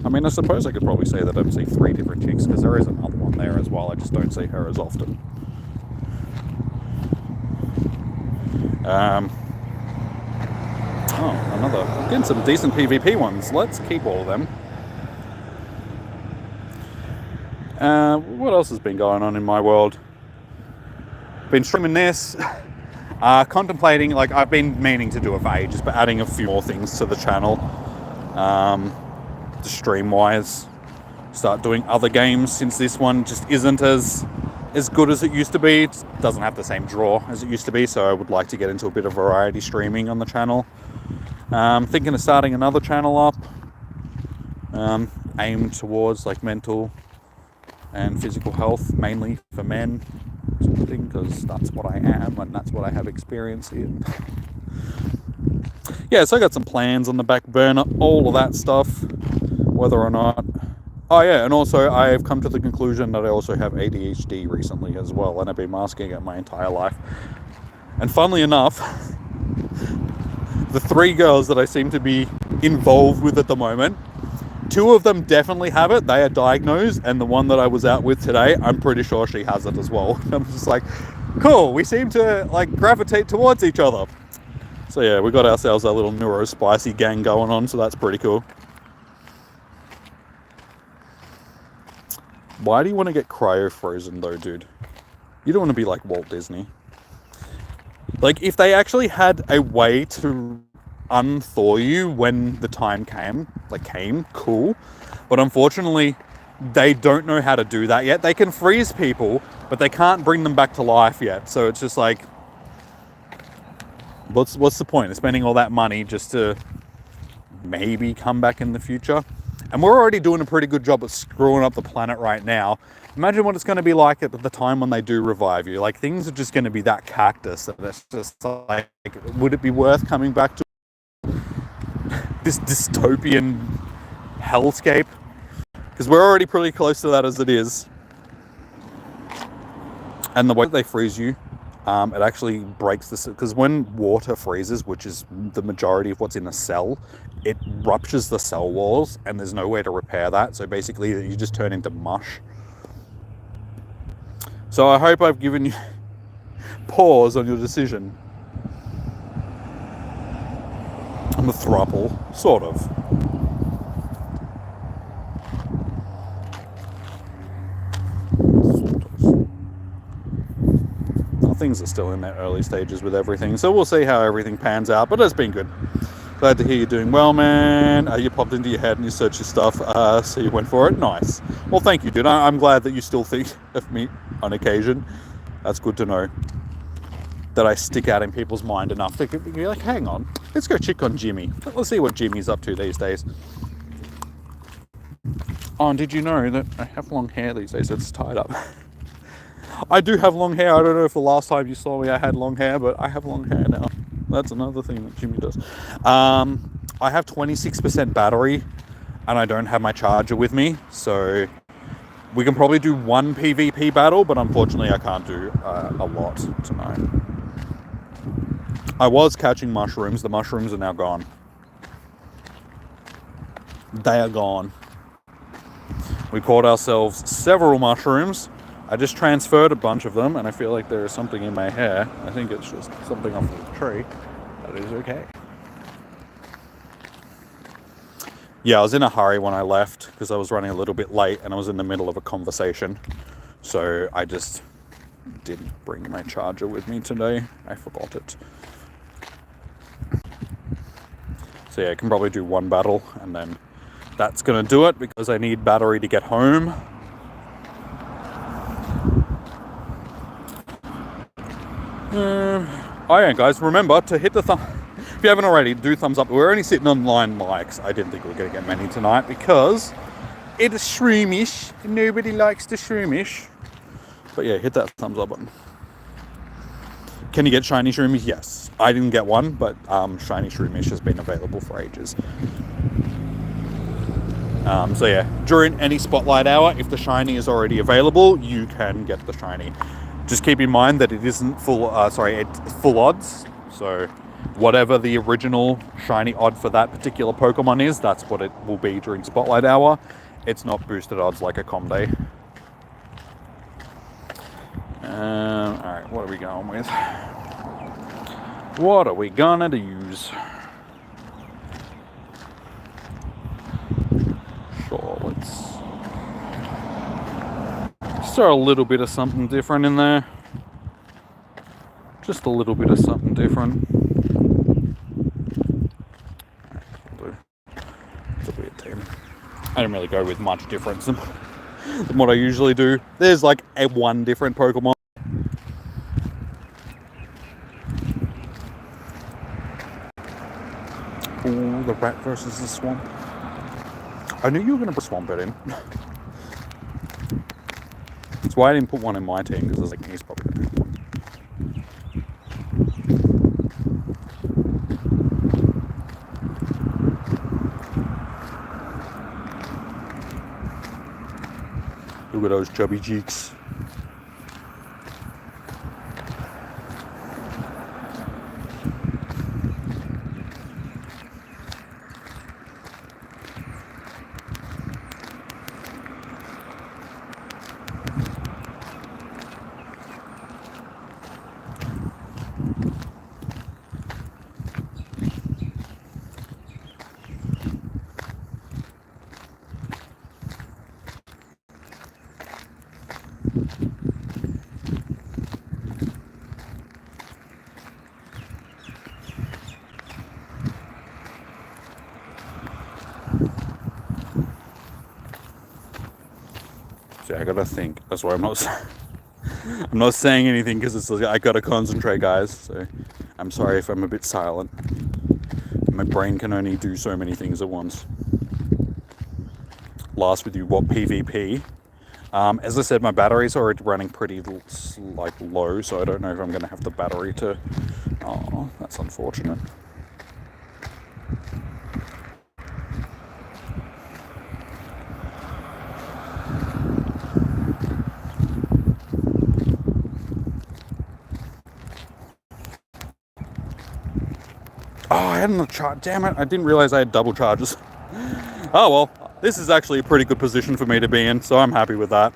I mean, I suppose I could probably say that I've seen 3 different chicks, because there is another one there as well. I just don't see her as often. I'm getting some decent PvP ones. Let's keep all of them. What else has been going on in my world? Been streaming this. Contemplating, like, I've been meaning to do it for ages, but adding a few more things to the channel. Stream-wise. Start doing other games, since this one just isn't as good as it used to be. It doesn't have the same draw as it used to be, so I would like to get into a bit of variety streaming on the channel. Thinking of starting another channel up, aimed towards like mental and physical health, mainly for men, sort of thing, because that's what I am and that's what I have experience in. Yeah, so I got some plans on the back burner, all of that stuff, whether or not. Oh yeah, and also I've come to the conclusion that I also have ADHD recently as well, and I've been masking it my entire life. And funnily enough, the 3 girls that I seem to be involved with at the moment, 2 of them definitely have it. They are diagnosed, and the one that I was out with today, I'm pretty sure she has it as well. I'm just like, cool, we seem to like gravitate towards each other. So yeah, we got ourselves a little neurospicy gang going on, so that's pretty cool. Why do you want to get cryo frozen though, dude? You don't want to be like Walt Disney. Like, if they actually had a way to unthaw you when the time came, cool. But unfortunately, they don't know how to do that yet. They can freeze people, but they can't bring them back to life yet. So it's just like, what's the point of spending all that money just to maybe come back in the future? And we're already doing a pretty good job of screwing up the planet right now. Imagine what it's going to be like at the time when they do revive you. Like, things are just going to be that cactus that it's just like, would it be worth coming back to this dystopian hellscape? Because we're already pretty close to that as it is. And the way they freeze you, it actually breaks the... Because when water freezes, which is the majority of what's in a cell, it ruptures the cell walls, and there's no way to repair that. So basically, you just turn into mush. So I hope I've given you pause on your decision. I'm a throuple, sort of. Things are still in their early stages with everything, so we'll see how everything pans out, but it's been good. Glad to hear you're doing well, man. You popped into your head and you searched your stuff, so you went for it. Nice. Well, thank you, dude. I'm glad that you still think of me on occasion. That's good to know. That I stick out in people's mind enough to be like, hang on, let's go check on Jimmy. Let's see what Jimmy's up to these days. Oh, and did you know that I have long hair these days? It's tied up. I do have long hair. I don't know if the last time you saw me I had long hair, but I have long hair now. That's another thing that Jimmy does. I have 26% battery, and I don't have my charger with me, so we can probably do one PvP battle, but unfortunately I can't do a lot tonight. I was catching mushrooms. The mushrooms are now gone. They are gone. We caught ourselves several mushrooms. I just transferred a bunch of them, and I feel like there is something in my hair. I think it's just something off the tree. That is okay. Yeah, I was in a hurry when I left because I was running a little bit late and I was in the middle of a conversation. So I just didn't bring my charger with me today. I forgot it. So yeah, I can probably do one battle, and then that's going to do it because I need battery to get home. Oh yeah, guys, remember to hit the thumb. If you haven't already, do thumbs up. We're only sitting on 9 likes. I didn't think we were going to get many tonight because it is Shroomish. Nobody likes the Shroomish. But yeah, hit that thumbs up button. Can you get shiny Shroomish? Yes. I didn't get one, but shiny Shroomish has been available for ages. So yeah, during any spotlight hour, if the shiny is already available, you can get the shiny. Just keep in mind that it isn't it's full odds. So whatever the original shiny odd for that particular Pokemon is, that's what it will be during spotlight hour. It's not boosted odds like a Comday. Alright, what are we going with? What are we gonna use? Sure, let's throw a little bit of something different in there. Just a little bit of something different. It's a weird team. I don't really go with much difference than what I usually do. There's like one different Pokemon. Ooh, the rat versus the swamp. I knew you were going to put swamp at him. That's why I didn't put one in my team, because I was like, he's probably going to do one. Look at those chubby cheeks. See, I gotta think. That's why I'm not saying anything, because it's like, I gotta concentrate, guys. So I'm sorry if I'm a bit silent. My brain can only do so many things at once. Last with you, what PvP? As I said, my battery's already running pretty low, so I don't know if I'm gonna have the battery to. Oh, that's unfortunate. Oh, I hadn't charge. Damn it! I didn't realize I had double charges. Oh well, this is actually a pretty good position for me to be in, so I'm happy with that.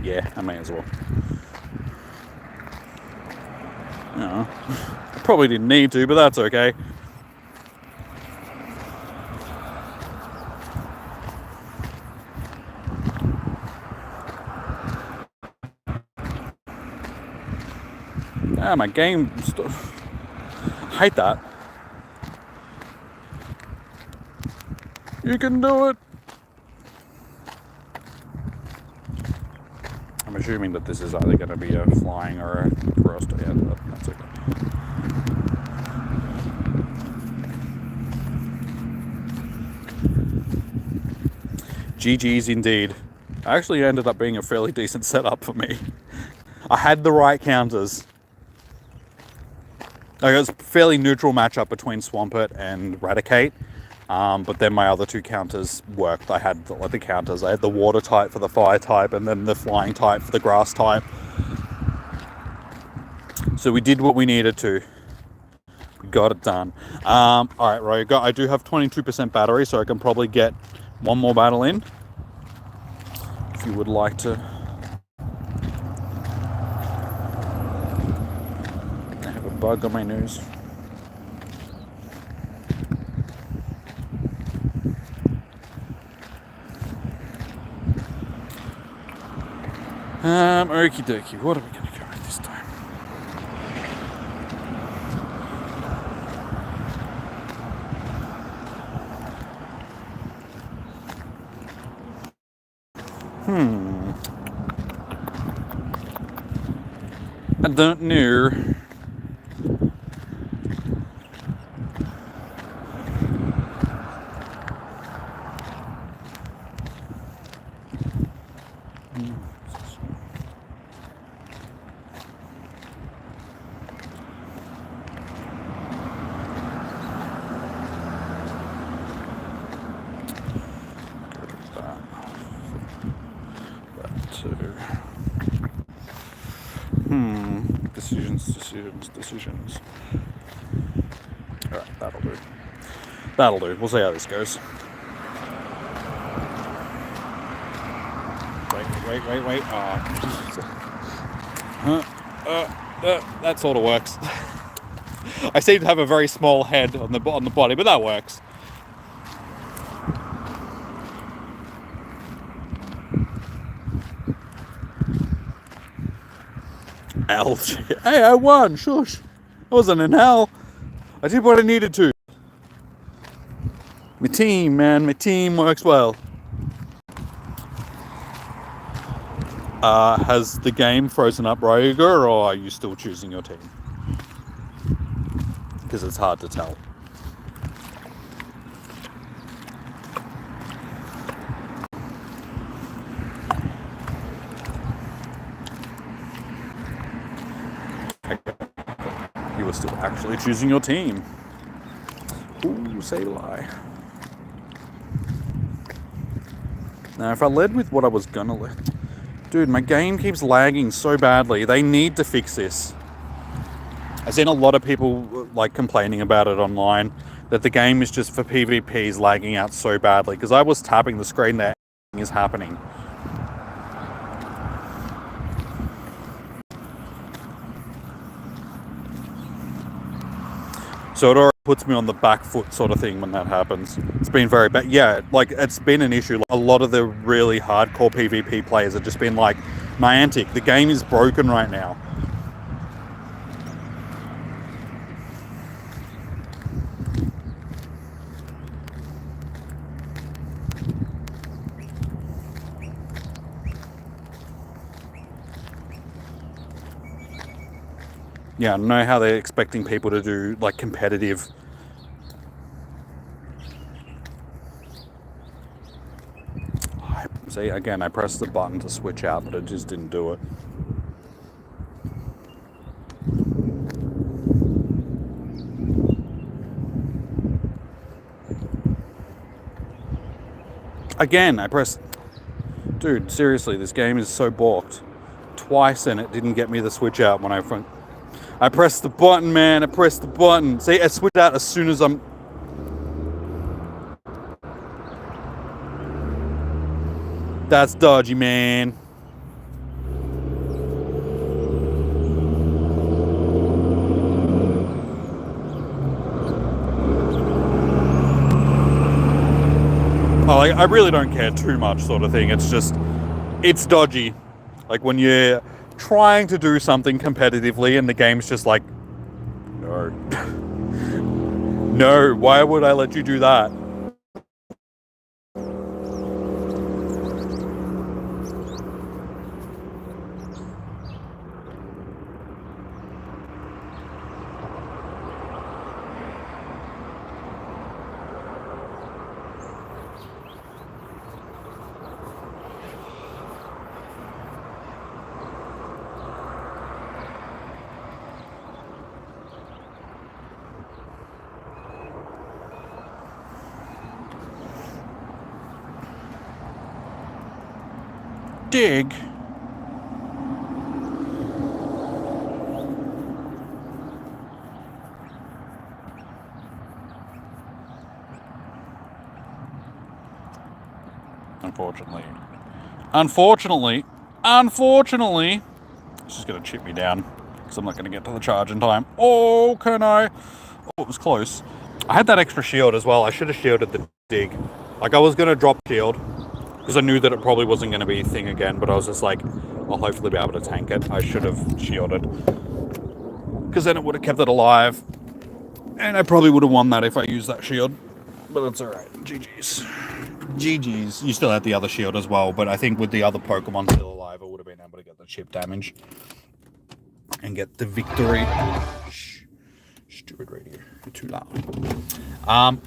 Yeah, I may as well. No, I probably didn't need to, but that's okay. Ah, my game. I hate that. You can do it. I'm assuming that this is either going to be a flying or a thrust. Yeah, that's okay. GG's indeed. Actually ended up being a fairly decent setup for me. I had the right counters. Like, it was a fairly neutral matchup between Swampert and Raticate. But then my other two counters worked. I had the counters. I had the water type for the fire type, and then the flying type for the grass type. So we did what we needed to. We got it done. All right, right. I do have 22% battery, so I can probably get one more battle in. If you would like to. I have a bug on my nose. Okie dokie, what are we gonna go with this time? I don't know. Decisions. Alright, that'll do. That'll do. We'll see how this goes. Wait. That sort of works. I seem to have a very small head on the body, but that works. Ouch. Hey, I won. Shush. I wasn't in hell. I did what I needed to. My team, man. My team works well. Has the game frozen up, Ryuger, or are you still choosing your team? Because it's hard to tell. You were still actually choosing your team. Ooh, say lie. Now, if I led with what I was gonna let... Dude, my game keeps lagging so badly. They need to fix this. I've seen a lot of people like complaining about it online, that the game is just for PvPs lagging out so badly. Because I was tapping the screen there, and is happening. So it already puts me on the back foot sort of thing when that happens. It's been very bad. Yeah, like, it's been an issue. A lot of the really hardcore PvP players have just been like, Niantic, the game is broken right now. Yeah, I know how they're expecting people to do like competitive. See, again, I pressed the button to switch out, but it just didn't do it. Again, I pressed... Dude, seriously, this game is so balked. Twice and it didn't get me the switch out when I pressed the button, man. I pressed the button. See, I switched out as soon as I'm... That's dodgy, man. I really don't care too much, sort of thing. It's just, it's dodgy. Like when you're trying to do something competitively and the game's just like, no. No, why would I let you do that? Dig. Unfortunately, it's just going to chip me down because I'm not going to get to the charge in time. Oh, can I? Oh, it was close. I had that extra shield as well. I should have shielded the dig. Like, I was going to drop shield because I knew that it probably wasn't going to be a thing again, but I was just like, I'll hopefully be able to tank it. I should have shielded because then it would have kept it alive, and I probably would have won that if I used that shield, but it's alright. GG's. GG's. You still had the other shield as well, but I think with the other Pokemon still alive, I would have been able to get the chip damage and get the victory. Shh. Stupid radio. You're too loud.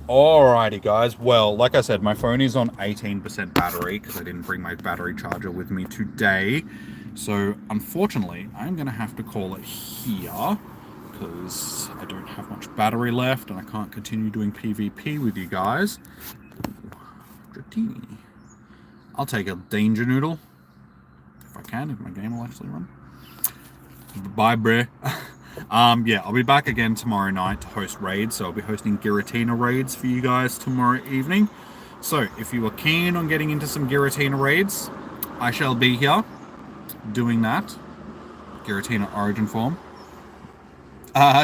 Alrighty, guys. Well, like I said, my phone is on 18% battery because I didn't bring my battery charger with me today. So, unfortunately, I'm going to have to call it here because I don't have much battery left and I can't continue doing PvP with you guys. Dratini. I'll take a Danger Noodle if I can, if my game will actually run. Bye, bruh. Yeah, I'll be back again tomorrow night to host raids. So I'll be hosting Giratina raids for you guys tomorrow evening. So if you are keen on getting into some Giratina raids, I shall be here doing that. Giratina origin form.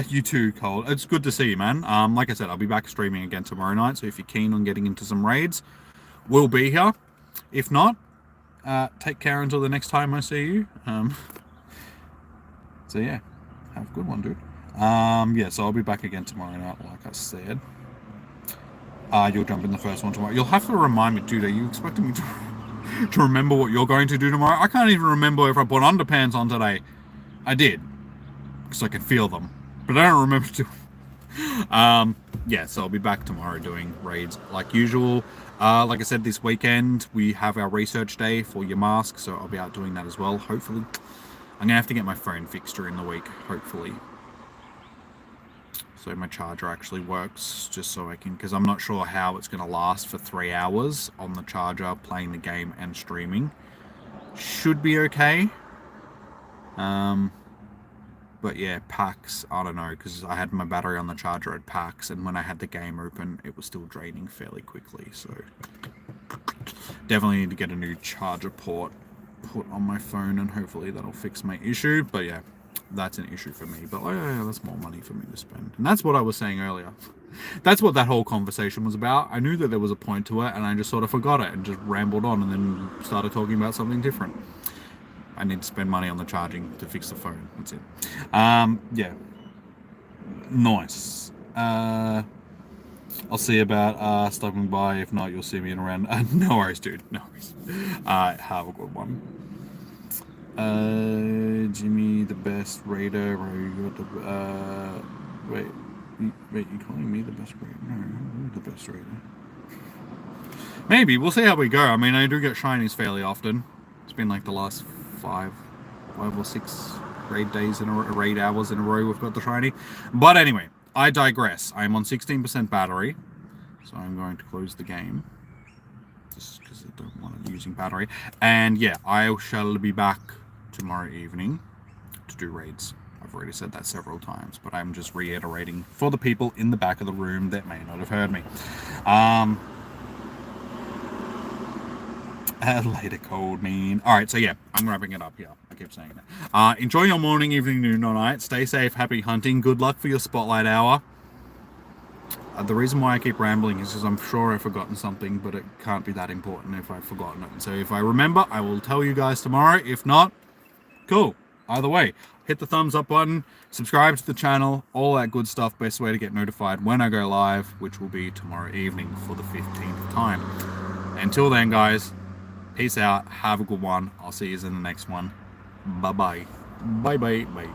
You too, Cole. It's good to see you, man. Like I said, I'll be back streaming again tomorrow night. So if you're keen on getting into some raids, we'll be here. If not, take care until the next time I see you. So yeah, have a good one, dude. Yeah, so I'll be back again tomorrow night, like I said. You'll jump in the first one tomorrow. You'll have to remind me, dude. Are you expecting me to remember what you're going to do tomorrow? I can't even remember if I put underpants on today. I did, because I could feel them, but I don't remember to. Yeah, so I'll be back tomorrow doing raids like usual. Like I said, this weekend we have our research day for your mask, so I'll be out doing that as well. Hopefully, I'm gonna have to get my phone fixed during the week. Hopefully, so my charger actually works, just so I can, because I'm not sure how it's gonna last for 3 hours on the charger, playing the game and streaming. Should be okay. But yeah, PAX, I don't know, because I had my battery on the charger at PAX, and when I had the game open, it was still draining fairly quickly, so definitely need to get a new charger port put on my phone, and hopefully that'll fix my issue. But yeah, that's an issue for me, but yeah, that's more money for me to spend, and that's what I was saying earlier. That's what that whole conversation was about. I knew that there was a point to it, and I just sort of forgot it and just rambled on, and then started talking about something different. I need to spend money on the charging to fix the phone. That's it. Yeah. Nice. I'll see you about stopping by. If not, you'll see me in around. No worries, dude. No worries. Have a good one. Jimmy the best raider, or you got the wait, you calling me the best raider? No, you're the best raider. Maybe we'll see how we go. I mean, I do get shinies fairly often. It's been like the last five or six raid days in a raid hours in a row we've got the shiny. But anyway, I digress. I'm on 16% battery, so I'm going to close the game just because I don't want it using battery. And yeah, I shall be back tomorrow evening to do raids. I've already said that several times, but I'm just reiterating for the people in the back of the room that may not have heard me. Later, cold mean. Alright, so yeah, I'm wrapping it up here. I keep saying that. Enjoy your morning, evening, noon, or night. Stay safe, happy hunting. Good luck for your spotlight hour. The reason why I keep rambling is because I'm sure I've forgotten something, but it can't be that important if I've forgotten it. So if I remember, I will tell you guys tomorrow. If not, cool. Either way, hit the thumbs up button, subscribe to the channel, all that good stuff. Best way to get notified when I go live, which will be tomorrow evening for the 15th time. Until then, guys, peace out. Have a good one. I'll see you in the next one. Bye-bye. Bye-bye. Bye-bye.